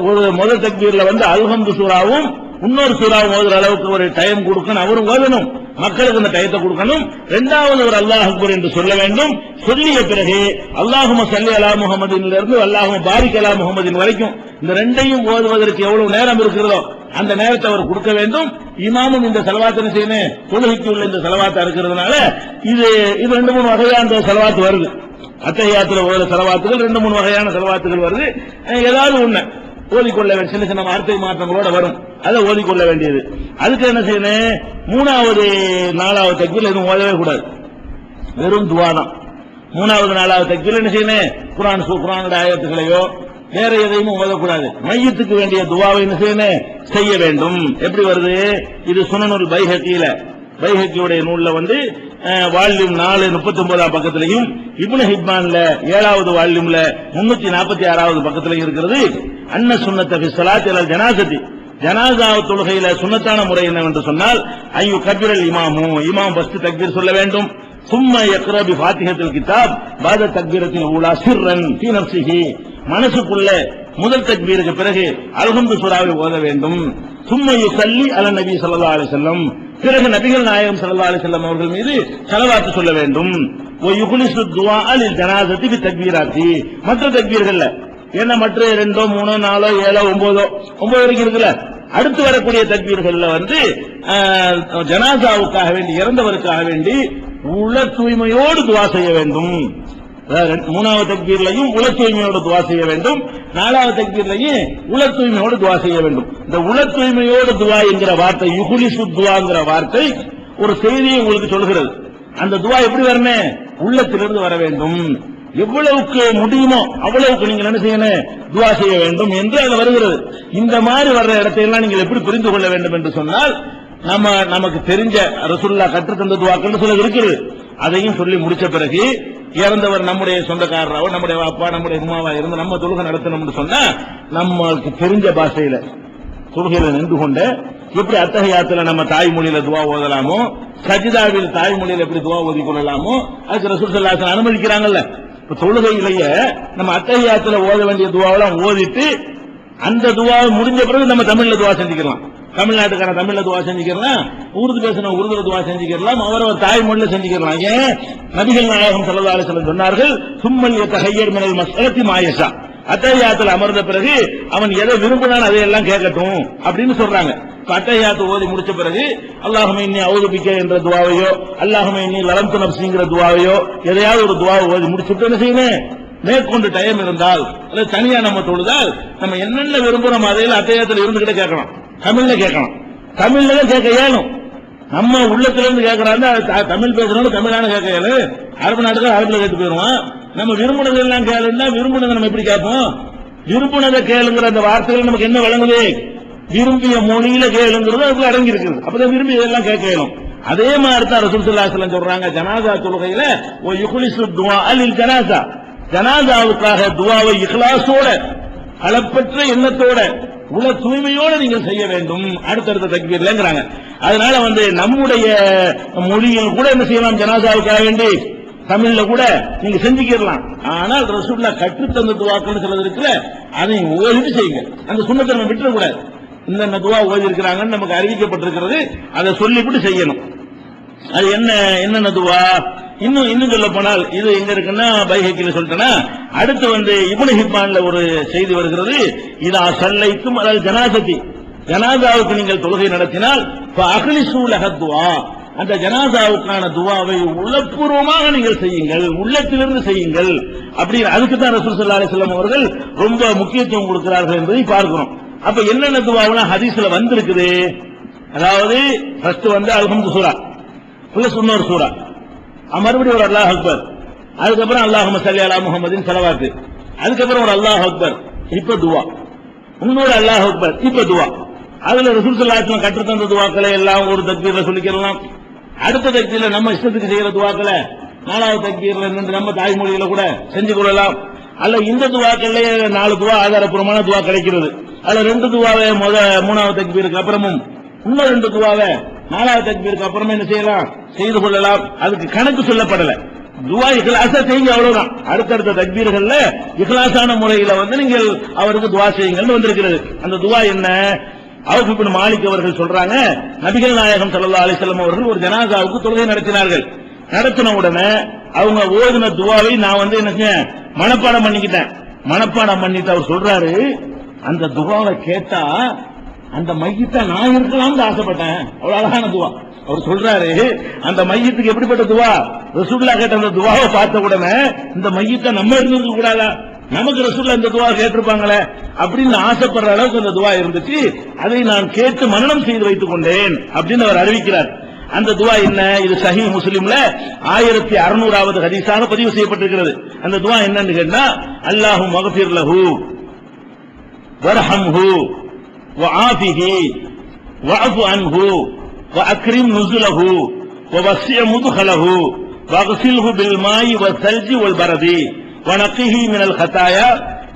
ஒரு முதல் தக்பீர்ல வந்து அல்ஹம்து சூராவும் இன்னொரு சூறாவும் ஓதுற அளவுக்கு ஒரு டைம் கொடுக்கணும், அவரும் ஓதணும், மக்களுக்கு அந்த டயத்தை கொடுக்கணும். இரண்டாவது ஒரு அல்லாஹ் அக்பர் என்று சொல்ல வேண்டும். சொல்லிய பிறகு அல்லாஹும்ம ஸல்லி அலா முஹம்மதின்ல இருந்து அல்லாஹும்ம பாரிக் அலா முஹம்மதின் வரைக்கும் இந்த ரெண்டையும் ஓதுவதற்கு எவ்வளவு நேரம் இருக்கிறதோ அந்த நேரத்தை அவர் கொடுக்க வேண்டும். இமாமும் இந்த ஸலவாத்தை செய்யணும், தொழுகைக்கு உள்ள இந்த ஸலவாத்தா இருக்கிறதுனால இது 2-3 வகையான ஸலவாத் வருது. அத்தஹியாத்துல ஓதுற ஸலவாத்துகள் 2-3 வகையான ஸலவாத்துகள் வருது. ஏதாவது ஒண்ணு ஓதிக்கொள்ள வேண்டும், சின்ன சின்ன வார்த்தை மாற்றங்களோட வரும், அதை ஓதிக்கொள்ள வேண்டியது. அதுக்கு என்ன செய்யணும், மூணாவது நாலாவது தக்பீர்ல எதுவும் ஓதவே கூடாது, வெறும் துவா தான். மூணாவது நாலாவது தக்பீர்ல என்ன செய்யணும், குர்ஆனுடைய ஆயத்துகளையோ வேற எதையும் ஓதக்கூடாது. மையத்துக்கு வேண்டிய துவாவை என்ன செய்யணும், செய்ய வேண்டும். எப்படி வருது, இது சுனனுல் பைஹக்கியுடைய நூல்ல வந்து வால்யூம் 4 39ஆம் பக்கத்திலையும், இப்னு ஹிப்பான்ல 7வது வால்யூம்ல 346வது பக்கத்திலையும் இருக்கிறது. அன்ன சுன்னத்த ஃபி ஸலாத்தி அலல் ஜனாஸத்தி, ஜனாஸா தொழுகையில சுன்னத்தான முறை என்னவென்று சொன்னால், ஐயு கபீரல் இமாமு, இமாம் ஃபர்ஸ்ட் தக்பீர் சொல்ல வேண்டும். சும்மா யக்ரா பி ஃபாத்திஹத்துல் கிதாப் பாத தக்பீரத்தில் ஊலா சிர்ரன் ஃபீ நஃப்ஸிஹி, மனசுக்குள்ள முதல் தக்பீருக்கு பிறகு அல்ஹம்து சூராவை ஓத வேண்டும். சும்மா யுஸல்லி அலா நபி ஸல்லல்லாஹு அலைஹி வஸல்லம், பிறகு நபிகள் நாயகம் ஸல்லல்லாஹு அலைஹி வஸல்லம் அவர்கள் மீது ஸலவாத் சொல்ல வேண்டும். வ யுக்லிசு துஆ லில் ஜனாஸத்தி பி தக்பீராத்தி, மற்ற தக்பீர்கள்ல என்ன மற்ற 2 3 4 7 9 வரைக்கும் இருக்குல்ல, அடுத்து வரக்கூடிய தக்பீர்கள்ல வந்து ஜனாஸாவுக்காக வேண்டி, இறந்தவருக்காக வேண்டி உள்ள தூய்மையோடு துஆ செய்ய வேண்டும். மூணாவது தக்பீர்லையும் உள தூய்மையோடு துவா செய்ய வேண்டும், நாலாவது தக்பீர்லையும் உள தூய்மையோடு துவா செய்ய வேண்டும். இந்த உள தூய்மையோடு துவா என்கிற வார்த்தை, யுகுலிசு துவாங்கிற வார்த்தை ஒரு செய்தியை உங்களுக்கு சொல்கிறது. அந்த துவா எப்படி வரணும்? உள்ளத்திலிருந்து வர வேண்டும். எவ்வளவுக்கு முடியுமோ அவ்வளவுக்கு நீங்கள் என்ன செய்யணும்? துவா செய்ய வேண்டும் என்று அது வருகிறது. இந்த மாதிரி வர்ற இடத்தையெல்லாம் நீங்கள் எப்படி புரிந்து கொள்ள வேண்டும் என்று சொன்னால், நமக்கு தெரிஞ்ச ரசூலுல்லாஹ் கற்றுத்தந்த துவாக்கள் சொல்ல இருக்கிறது. அதையும் சொல்லி முடிச்ச பிறகு இறந்தவர் நம்முடைய சொந்தக்காரராவோ நம்முடைய அப்பா நம்முடைய அம்மாவா இருந்து நம்ம தொழுகை நடத்தணும்னு சொன்னா நம்மளுக்கு தெரிஞ்ச பாஷையில தொழுகையில நின்று கொண்டு எப்படி அத்தஹியாத்துல நம்ம தாய்மொழியில துவா ஓதலாமோ, சஜிதாவில் தாய்மொழியில எப்படி துவா ஓதி கொள்ளலாமோ அதுக்கு ரசூல் ஸல்லல்லாஹு அலைஹி வஸல்லம் அனுமதிக்கிறாங்கல்ல. இப்ப தொழுகையிலேயே நம்ம அத்தஹியாத்துல ஓத வேண்டிய துவாவெல்லாம் ஓதிட்டு அந்த துவாவை முடிஞ்ச பிறகு நம்ம தமிழ்ல துவா செஞ்சுக்கலாம். தமிழ்நாட்டுக்கான தமிழ்ல துவா செஞ்சுக்கலாம், உருது பேசின உருதுல துவா செஞ்சுக்கலாம், அவரவர் தாய்மொழியில செஞ்சுக்கலாம். ஏன்? நபிகள் நாயகம் ஸல்லல்லாஹு அலைஹி வஸல்லம் சொன்னார்கள், சும்மல் யதஹய்யர் மினல் மஸ்அலத்தி மா யஷா. அத்தஹியாத்துல அமர்ந்த பிறகு அவன் எதை விரும்பினான் அதையெல்லாம் கேட்கட்டும் அப்படின்னு சொல்றாங்க. அத்தஹியாத்து ஓதி முடிச்ச பிறகு அல்லாஹும்ம இன்னி அஊது பிக்க என்ற துவாவையோ, அல்லாஹும்ம இன்னி லலம்து நஃப்ஸிங்கிற துவாவையோ எதையாவது ஒரு துவாவை ஓதி முடிச்சுட்டு என்ன செய்யணும்? மேற்கொண்டு டைம் இருந்தால் அல்லது தனியா நம்ம தொழுதால் நம்ம என்னென்ன விரும்புறோம் அதையில அத்தஹியாத்துல இருந்துகிட்டே கேட்கணும். தமிழ்ல கேட்கணும். தமிழ்ல தான் கேட்க இயலும். நம்ம உள்ளத்திலிருந்து கேட்கறாங்க. தமிழ் பேசுறோம் தமிழான கேட்க இயலும். அரபு நாட்டுக்கு அரபுல கேட்டு போயிருவோம். நம்ம விரும்பினது எல்லாம் கேளுன்னா விரும்பினதை நம்ம எப்படி கேட்போம்? விரும்பினதை கேளுங்கிற அந்த வார்த்தைகள் நமக்கு என்ன வழங்குது? விரும்பிய மொழியில கேளுங்கிறது அதுக்குள்ள அடங்கி இருக்குது. அப்பதான் விரும்பி இதெல்லாம் கேட்க இயலும். அதே மாதிரி தான் ரசூல் ஸல்லல்லாஹு அலைஹி வஸல்லம் சொல்றாங்க, ஜனாஸா தொழுகையில ஓ யுக்லிசு துஆ லில் ஜனாஸா, ஜனாஸாவுக்காக துஆவை இக்லாஸோட அளப்பற்ற எண்ணத்தோட உள்ள தூய்மையோடு நீங்கள் செய்ய வேண்டும் அடுத்தடுத்த தக்பீர்லங்கறாங்க. அதனால நம்முடைய மொழியில் கூட என்ன செய்யலாம்? ஜனாஸாவுக்காக வேண்டி தமிழ்ல கூட நீங்க செஞ்சுக்கலாம். ஆனால் ரசூலுல்லாஹ் கற்றுத்தந்த துஆக்கள் சிலது இருக்குல்ல, அதை ஓதிட்டு செய்யுங்க. அந்த சுன்னத்தை நம்ம விட்டுற கூடாது. இந்த துஆ ஓதி இருக்கிறாங்கன்னு நமக்கு அறிவிக்கப்பட்டிருக்கிறது, அதை சொல்லிவிட்டு செய்யணும். அது என்ன துஆ? இன்னும் சொல்ல போனால் இது எங்க இருக்குன்னா பைஹக்கில சொல்லிட்டேன்னா, அடுத்து இப்னு ஹிப்பான்ல ஒரு செய்தி வருகிறது, இதா ஸல்லைத்தும் அலல் ஜனாஸதி, ஜனாஸாவுக்கு நீங்கள் தொழுகை நடத்தினால் ஃபஅக்லிஸு லஹ துஆ, அந்த ஜனாஸாவுக்கான துஆவை உள்ளபூர்வமாக நீங்கள் செய்யுங்கள், உள்ளத்திலிருந்து செய்யுங்கள். அப்படி அதுக்கு தான் ரசூல் ஸல்லல்லாஹு அலைஹி வஸல்லம் அவர்கள் ரொம்ப முக்கியத்துவம் கொடுக்கிறார்கள் என்பதை பார்க்கிறோம். அப்ப என்னென்ன துஆவெல்லாம் ஹதீஸ்ல வந்திருக்குது? அதாவது ஃபர்ஸ்ட் அல்ஹம்து சூரா பிளஸ் இன்னொரு சூரா, மறுபடியும் ஒரு அல்லாஹ் அக்பர், அதுக்கப்புறம் அல்லாஹும்ம ஸல்லி அலா முஹம்மதின் ஸலவாத், அதுக்கப்புறம் ஒரு அல்லாஹ் அக்பர், இப்ப துஆ, இன்னொரு அல்லாஹ் அக்பர், இப்ப துஆ. அதுல ரசூல் ஸல்லல்லாஹு அலைஹி வஸல்லம் கற்றுத்தந்த துஆக்களை எல்லாம் ஒரு தக்பீர்ல சொல்லிக்கலாம். அடுத்த தக்பீர்ல நம்ம இஷ்டத்துக்கு செய்யற துஆக்களை நாலாவது தக்பீர்ல நின்று நம்ம தாய்மொழியில கூட செஞ்சு கொள்ளலாம். அல்ல இந்த துஆக்கள்ல 4 துஆ ஆதாரப்பூர்வமான துஆ கிடைக்கிறது. அதுல 2 துஆவை மூணாவது தக்பீருக்கு அப்புறமும் இன்னும் 2 துஆவை நாலாவது தக்பீருக்கு அப்புறமா என்ன செய்யலாம்? செய்து கொள்ளலாம். அதுக்கு கணக்கு சொல்லப்படல. துஆ இக்லாஸா செய்யுங்க, அவ்வளவுதான். அடுத்தடுத்த தக்பீர்கள்ல இக்லாஸான முறையில நீங்கள் அவருக்கு துஆ செய்யுங்கன்னு வந்திருக்கிறது. அந்த துஆ என்ன? அவுஃப் இப்னு மாலிக் அவர்கள் சொல்றாங்க, நபிகள் நாயகம் ஸல்லல்லாஹு அலைஹி வஸல்லம் அவர்கள் ஒரு ஜனாஸாவுக்கு தொழுகை நடத்தினார்கள். நடத்தின உடனே அவங்க ஓதின துஆவை நான் என்ன மனப்பாடம் பண்ணிக்கிட்டேன். மனப்பாடம் பண்ணிட்டு அவர் சொல்றாரு, அந்த துஆவை கேட்டா அந்த மையத்தை நான் இருக்கலாம்னு ஆசைப்பட்டேன். அவ்வளவு அழகான துஆ. அவர் சொல்றாரு, அந்த மையத்துக்கு எப்படிப்பட்ட துஆ? ரசூலுல்லாஹ் கேட்ட அந்த துஆவை பார்த்த உடனே இந்த மையத்தை நம்ம இருந்திருக்க கூடாதா? நமக்கு ரசூலுல்லாஹ் இந்த துஆ கேட்டிருப்பாங்களே அப்படின்னு ஆசைப்படுற அளவுக்கு அந்த துஆ இருந்துச்சு. அதை நான் கேட்டு மனனம் செய்து வைத்துக் கொண்டேன் அப்படின்னு அவர் அறிவிக்கிறார். அந்த துஆ என்ன? இது சஹீஹ் முஸ்லிம்ல 1600வது ஹதீஸாக பதிவு செய்யப்பட்டிருக்கிறது. அந்த துஆ என்னன்னு கேட்டா, அல்லாஹும்ம மக்ஃபிர் லஹு வர்ஹம்ஹு வஆஃபிஹி வஅஃபு அன்ஹு வஅக்ரிம் நுஸுலஹு வவஸ்ஸி முத்கலஹு வஅக்ஸில்ஹு பில் மாஇ வஸ்ஸல்ஜி வல் பரதி வனக்கிஹி மினல் ஹதாயா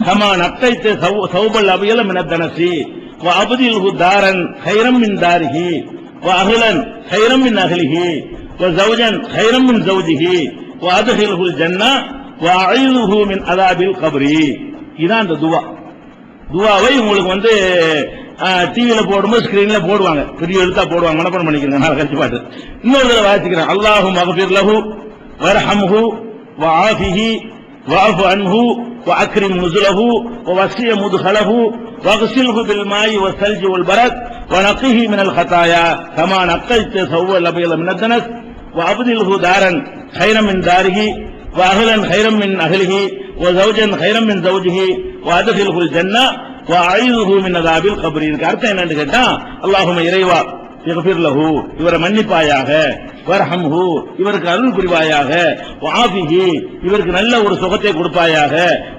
கமா நக்கைத ஸௌபல் அபியல மினத் தனசி வஅப்தில்ஹு தாரன் கைரம் மின் தாரிஹி وأهلا خيرا من أهله وزوجا خيرا من زوجه وأدخله الجنة وأعيذه من عذاب القبر. இதான் அந்த துஆ. துஆவை உங்களுக்கு டிவில போடும்போது ஸ்கிரீன்ல போடுவாங்க, பெரிய எழுத்தா போடுவாங்க, மனப்பாடம் பண்ணிக்கிறேன். நான் கழிச்சு பாட்டு இன்னொரு தடவை வாசிக்கிறேன். அல்லாஹும்ம மக்ஃபிர் லஹு வர்ஹம்ஹு வஆஃபிஹி வஅஃபு அன்ஹு وأكرم نزله ووسع مدخله واغسله بالماء والثلج والبرد ونقه من الخطايا كما نقيت ثوب الأبيض من الدنس وأبدله دارا خيرا من داره وأهلا خيرا من أهله وزوجا خيرا من زوجه وأدخله الجنة وأعيذه من عذاب القبر. இதுக்கு அர்த்தம் என்னன்னு கேட்டா, அல்லாஹும்ம இறைவா இக்ஃபிர் லஹு, இவரை மன்னிப்பாயாக, வர்ஹம்ஹு, இவருக்கு அருள் புரிவாயாக, வஆஃபிஹி, இவருக்கு நல்ல ஒரு சுகத்தை கொடுப்பாயாக,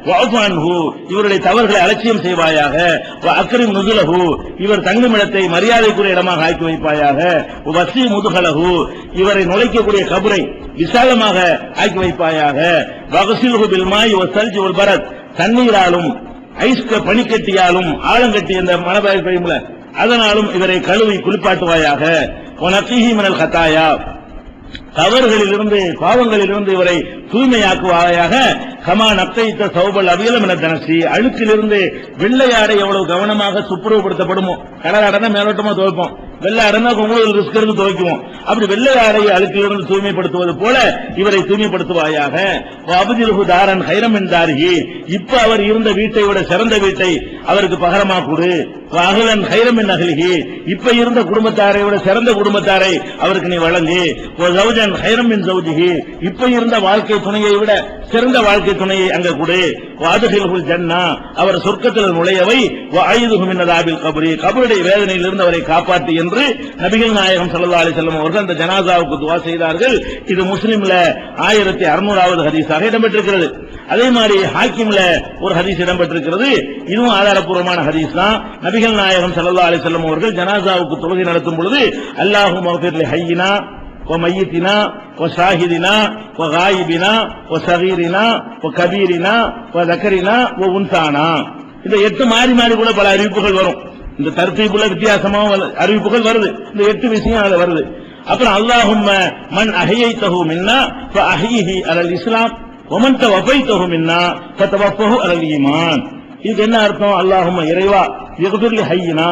வஅஃபு அன்ஹு, இவருடைய தவறுகளை அலட்சியம் செய்வாயாக, வஅக்ரிம் நுஸுலஹு, இவர் தங்கும் இடத்தை மரியாதைக்குரிய இடமாக ஆக்கி வைப்பாயாக, வஸி முதுகலஹு, இவரை நுழைக்கக்கூடிய கபரை விசாலமாக ஆக்கி வைப்பாயாக, வக்ஸில்ஹு பில் மாஇ வஸ்ஸல்ஜி வல் பரத், தண்ணீராலும் ஐஸ்க பனிக்கட்டியாலும் ஆழங்கட்டி அந்த மழை பெய்யும்ல அதனாலும் இவரை கழுவி குளிப்பாட்டுவாயாக, வனஃபீஹி மினல் கதாயா, தவறுகளிலிருந்து பாவங்களிலிருந்து இவரை தூய்மையாக்குவாயாக, கமா நக்தைத்த சௌபல் அபியல மின தனசி, அழுக்கிலிருந்து வெள்ளையாடை எவ்வளவு கவனமாக சுப்புரவுப்படுத்தப்படுமோ, கலராடனா மேலோட்டமா துவைப்போம், வெள்ளை ஆடனா உங்களுக்கு ரிஸ்க் இருந்து துவைக்குவோம், அப்படி வெள்ளை ஆடையை அழுக்கிலிருந்து தூய்மைப்படுத்துவது போல இவரை தூய்மைப்படுத்துவாயாக, அபுதிருஹு தாரன் ஹைரம் மின் தாரிஹி, இப்ப அவர் இருந்த வீட்டை விட சிறந்த வீட்டை அவருக்கு பகரமா கொடு, அகலன் ஹைரம் மின் அகலிஹி, இப்ப இருந்த குடும்பத்தாரை விட சிறந்த குடும்பத்தாரை அவருக்கு நீ வழங்கு, ஜௌஜன் ஹைரம் மின் ஜௌஜிஹி, இப்ப இருந்த வாழ்க்கை துணையை விட சிறந்த வாழ்க்கை துணையை அங்க கொடு, வாதுஹில்ஹுல் ஜன்னா, அவர் சொர்க்கத்தில் நுழையவை, வஅய்துஹு மின் அஸாபில் கப்ரி, கபருடைய வேதனையிலிருந்து அவரை காப்பாற்று என்று நபிகள் நாயகம் ஸல்லல்லாஹு அலைஹி வஸல்லம் அவர்கள் அந்த ஜனாசாவுக்கு துஆ செய்தார்கள். இது முஸ்லிம்ல 1600வது ஹதீஸாக இடம்பெற்றிருக்கிறது. அதே மாதிரி ஹாக்கிம்ல ஒரு ஹதீஸ் இடம்பெற்றிருக்கிறது. இதுவும் ஆதாரப்பூர்வமான ஹதீஸ் தான். நபிகள் நாயகம் ஸல்லல்லாஹு அலைஹி வஸல்லம் அவர்கள் ஜனாசாவுக்கு தொழுகை நடத்தும் பொழுது அல்லாஹும்ம ஃபிர் லி ஹய்யினா وميتنا وشاهدنا وغائبنا وصغيرنا وكبيرنا وذكرنا وانثانا, இந்த 8 மாறி மாறி கூட பல அறிவிப்புகள் வரும். இந்த தர்த்தீபுல வித்தியாசமா அறிவிப்புகள் வருது. இந்த 8 விஷயம் அதுல வருது. அப்புறம் அல்லாஹும்ம மன் அஹ்யைதஹு மின்னா ஃபஅஹ்யிஹி அலல் இஸ்லாம் வமன் தவஃபைதஹு மின்னா ஃபதவஃபஹு அலல் ஈமான். இது என்ன அர்த்தம்? அல்லாஹும்ம இறைவா இக்ஃபிர் லி ஹய்யினா,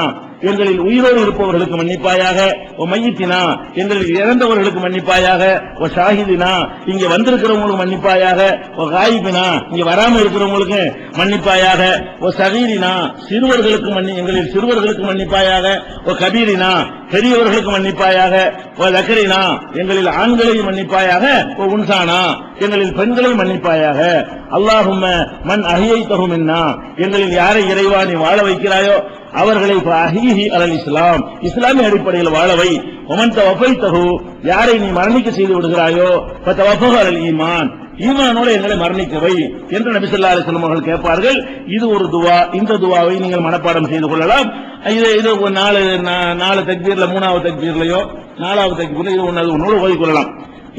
எங்களில் உயிரோடு இருப்பவர்களுக்கு மன்னிப்பாயாக, ஓ மையித்தினா, எங்களில் இறந்தவர்களுக்கு மன்னிப்பாயாக, ஓ ஷாஹிதினா, இங்க வந்திருக்கிறவங்களுக்கு மன்னிப்பாயாக, ஓ காயிபினா, இங்க வராம இருக்கிறவங்களுக்கு மன்னிப்பாயாக, ஓ சகீரினா, சிறுவர்களுக்கு எங்களில் சிறுவர்களுக்கு மன்னிப்பாயாக, ஓ கபீரினா, பெரியவர்களுக்கு மன்னிப்பாயாக, ஓ லக்கரினா, எங்களில் ஆண்களையும் மன்னிப்பாயாக, ஓ உன்சானா, எங்களில் பெண்களை மன்னிப்பாயாக. அல்லாஹும்ம மன் அஹ்யைதஹு மின்னா, எங்களில் யாரை இறைவா நீ வாழ வைக்கிறாயோ அவர்களை அஹ்யிஹி அலல் இஸ்லாம், இஸ்லாமிய அடிப்படையில் வாழவை, வமன் தவஃபைதஹு, யாரை நீ மரணிக்க செய்து விடுகிறாயோ ஃபதவஃபஹு அலல் ஈமான், ஈமானோடு எங்களை மரணிக்கவை என்று நபி ஸல்லல்லாஹு அலைஹி வஸல்லம் அவர்கள் கேட்பார்கள். இது ஒரு துவா. இந்த துவாவை நீங்கள் மனப்பாடம் செய்து கொள்ளலாம். இது 4 தக்பீர்ல 3வது தக்பீர்லயோ 4வது தக்பீர்ல இது ஒன்னோடு ஓதிக் கொள்ளலாம்.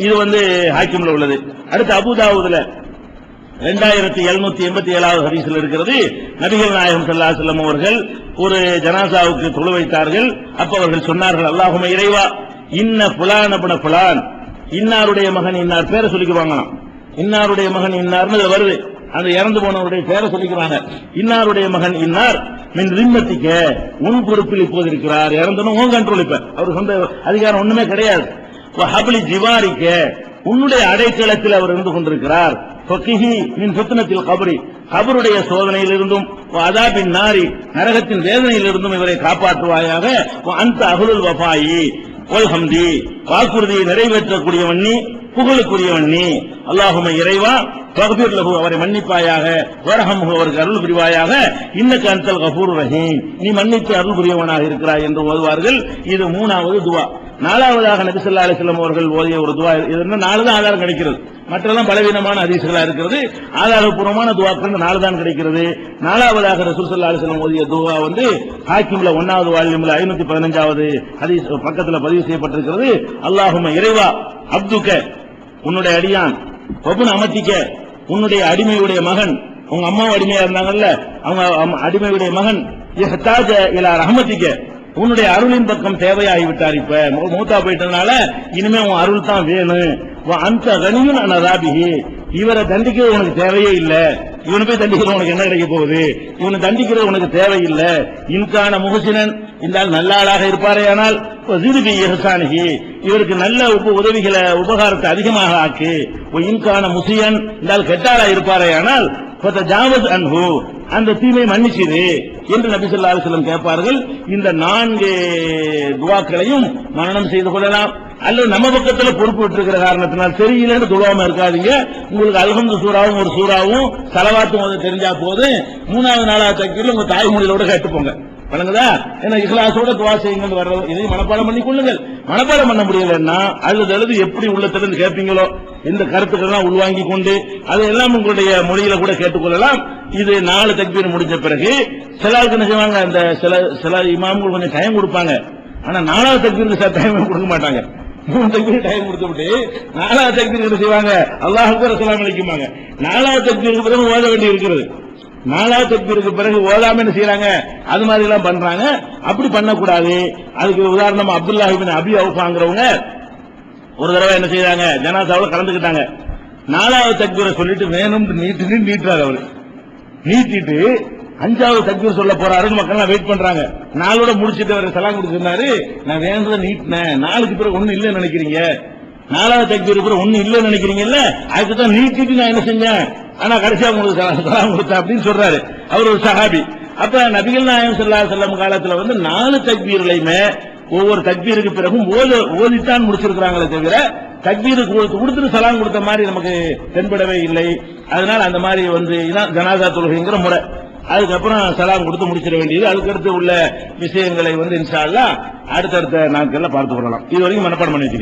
இது ஹாக்கிம்ல உள்ளது. அடுத்து அபூதாவுதுல 2787வது ஹதீஸில் இருக்கிறது. நபிகள் நாயகம் ஸல்லல்லாஹு அலைஹி வஸல்லம் அவர்கள் ஒரு ஜனாசாவுக்கு தொழு வைத்தார்கள். அப்ப அவர்கள் சொன்னார்கள், அல்லாஹும்ம இறைவா இன்ன புலான் இப்ன புலான், இன்னாருடைய மகன் இன்னார், பேரை சொல்லிக்குவாங்க. இன்னாருடைய மகன் இன்னார்னு வருது. அந்த இறந்து போனவருடைய பேரை சொல்லிக்கிறாங்க. இன்னாருடைய மகன் இன்னார் மின் ரிம்மத்திக்க, உன் பொறுப்பில் இப்போது இருக்கிறார். இறந்தனும் உன் கண்ட்ரோல், இப்ப அவர் சொந்த அதிகாரம் ஒண்ணுமே கிடையாது. ஹப்லி ஜிவாரிக்க, உன்னுடைய அடைக்கலத்தில் அவர் இருந்து கொண்டிருக்கிறார். ஃபகிஹி மின் ஃபித்னத்தில் கபரி, கபருடைய சோதனையிலிருந்தும், அதாபின் நாரி, நரகத்தின் வேதனையிலிருந்தும் இவரை காப்பாற்றுவாயாக. அந்த அஹ்லுல் வஃபாயி வல் ஹம்தி, வாக்குறுதியை நிறைவேற்றக்கூடியவன் நீ, புகழுக்குரியவன் நீ. அல்லாஹும்ம இறைவா ஃபக்ஃபிர் லஹு, அவரை மன்னிப்பாயாக, வர்ஹம்ஹு, அவருக்கு அருள் புரிவாயாக, இன்னக அன்தல் கஃபூர் ரஹீம், நீ மன்னித்து அருள் புரியவனாக இருக்கிறாய் என்று ஓதுவார்கள். இது 3வது துவா. 4வதாக நபி ஸல்லல்லாஹு அலைஹி வஸல்லம் அவர்கள் ஓதிய ஒரு துவா. இது 4 தான் ஆதாரம் கிடைக்கிறது. மற்றெல்லாம் பலவீனமான ஹதீஸ்களா இருக்கிறது. ஆதாரபூர்வமான துவாக்கள் 4 தான் கிடைக்கிறது. 4வதாக ரசூல் ஸல்லல்லாஹு அலைஹி வஸல்லம் ஓதிய துவா ஹாக்கிம்ல 1வது வால்யூம்ல 515வது ஹதீஸ் பக்கத்துல பதிவு செய்யப்பட்டிருக்கிறது. அல்லாஹும்ம இறைவா அப்துக, உன்னுடைய அடியான், வபுன் அமத்திக்க, உன்னுடைய அடிமையுடைய மகன், உங்க அம்மாவும் அடிமையா இருந்தாங்கல்ல, அவங்க அடிமையுடைய மகன், இஹ்தாஜ இலா ரஹ்மத்திக்க, உன்னுடைய அருளின் பக்கம் தேவையாகிவிட்டார். இப்ப மூத்தா போயிட்டதுனால இனிமே உன் அருள் தான் வேணும். அந்த கனியும் அனதாபிஹி, இவரை தண்டிக்கிறது உனக்கு தேவையே இல்ல. இவனை போய் தண்டிக்கிறது உனக்கு என்ன கிடைக்க போகுது? இவனை தண்டிக்கிறது உனக்கு தேவையில்லை. இன்கான முகசினன், இந்த நல்ல ஆளாக இருப்பாரே ஆனால் வஸீது இஹ்சானிஹி, இவருக்கு நல்ல உதவிகளை உபகாரத்தை அதிகமாக ஆக்கு. இன்கான முசியன், இந்த கெட்டாளா இருப்பாரே ஆனால் ஃபதஜாவஸ் அன்ஹு, அந்த தீமை மன்னிச்சிரு என்று நபி ஸல்லல்லாஹு அலைஹி வஸல்லம் கேட்பார்கள். இந்த 4 துஆக்களையும் மனனம் செய்து கொள்ளலாம். அல்லது நம்ம பக்கத்துல பொறுப்பு விட்டுருக்கிற காரணத்தினால் சரியில்லைன்னு துவாம இருக்காதீங்க. உங்களுக்கு அல்ஹம்து சூராவும் ஒரு சூறாவும் ஸலவாத்தும் தெரிஞ்சா போது 3வது 4வது தக்பீர்ல உங்க தாய்மொழியோட கேட்டுப்போங்க. வணங்குதா? ஏன்னா இஹ்லாஸோட துவா செய்யுங்க வர்றது. இதையும் மனப்பாடம் பண்ணி கொள்ளுங்கள். மனப்பாடம் பண்ண முடியலன்னா அல்லது எப்படி உள்ளத்திலிருந்து கேட்பீங்களோ இந்த கருத்துக்கள்லாம் உள்வாங்கி கொண்டு அதையெல்லாம் உங்களுடைய மொழியில கூட கேட்டுக்கொள்ளலாம். இது 4 தக்பீர் முடிஞ்ச பிறகு சில ஆளுக்கு என்ன செய்வாங்க, அந்த சில இமாம்கள் கொஞ்சம் டைம் கொடுப்பாங்க. ஆனா 4வது தக்பீருக்கு டைம் கொடுக்க மாட்டாங்க. 3 தக்பீர் டைம் கொடுத்துட்டு 4வது தக்பீர் என்ன செய்வாங்க, அல்லாஹ் அக்பர் அஸ்ஸலாமு அலைக்கும்பாங்க. 4வது தக்பீருக்கு பிறகு ஓத வேண்டி இருக்கிறது. 4வது தக்பீருக்கு பிறகு ஓதாம என்ன செய்யறாங்க, அது மாதிரி எல்லாம் பண்றாங்க. அப்படி பண்ணக்கூடாது. அதுக்கு உதாரணமா அப்துல்லாஹ் இப்னு அபி அவுஃபாங்கிறவங்க ஒரு தடவை என்ன செய்யறாங்க, ஜனாசாவில் கலந்துக்கிட்டாங்க. 4வது தக்பீரை சொல்லிட்டு வேணும் நீட்டுறாரு. அவரு நீட்டிட்டு 5வது தக்பீர் சொல்ல போறாருன்னு மக்கள் வெயிட் பண்றாங்க. 4ஓட முடிச்சிட்டு அவர் சலாம் கொடுத்திருந்தாரு. நான் வேண்டதை நீட்டினேன், 4க்கு பிறகு ஒண்ணு இல்லைன்னு நினைக்கிறீங்க, 4வது தக்பீருக்கு பிறகு ஒண்ணு இல்லைன்னு நினைக்கிறீங்கல்ல, அதுக்குதான் நீட்டிட்டு நான் என்ன செஞ்சேன், ஆனா கடைசியா உங்களுக்கு சலாம் கொடுத்தேன் அப்படின்னு சொல்றாரு. அவர் ஒரு சஹாபி. அப்ப நபிகள் நாயகம் ஸல்லல்லாஹு அலைஹி வஸல்லம் காலத்துல 4 தக்பீர்களையுமே ஒவ்வொரு தக்பீருக்கு பிறகும் ஓதித்தான் முடிச்சிருக்கிறாங்களே தவிர தக்பீருக்கு கொடுத்துட்டு சலாம் கொடுத்த மாதிரி நமக்கு தென்படவே இல்லை. அதனால அந்த மாதிரி இதான் ஜனாசா தொழுகைங்கிற முறை. அதுக்கப்புறம் சலாம் கொடுத்து முடிச்சிட வேண்டியது. அதுக்கடுத்து உள்ள விஷயங்களை இன்ஷா அல்லாஹ் அடுத்தடுத்த நாட்கள்ல பார்த்துக் கொள்ளலாம். இது வரைக்கும் மனப்பாடம் பண்ணி வச்சுக்கோங்க.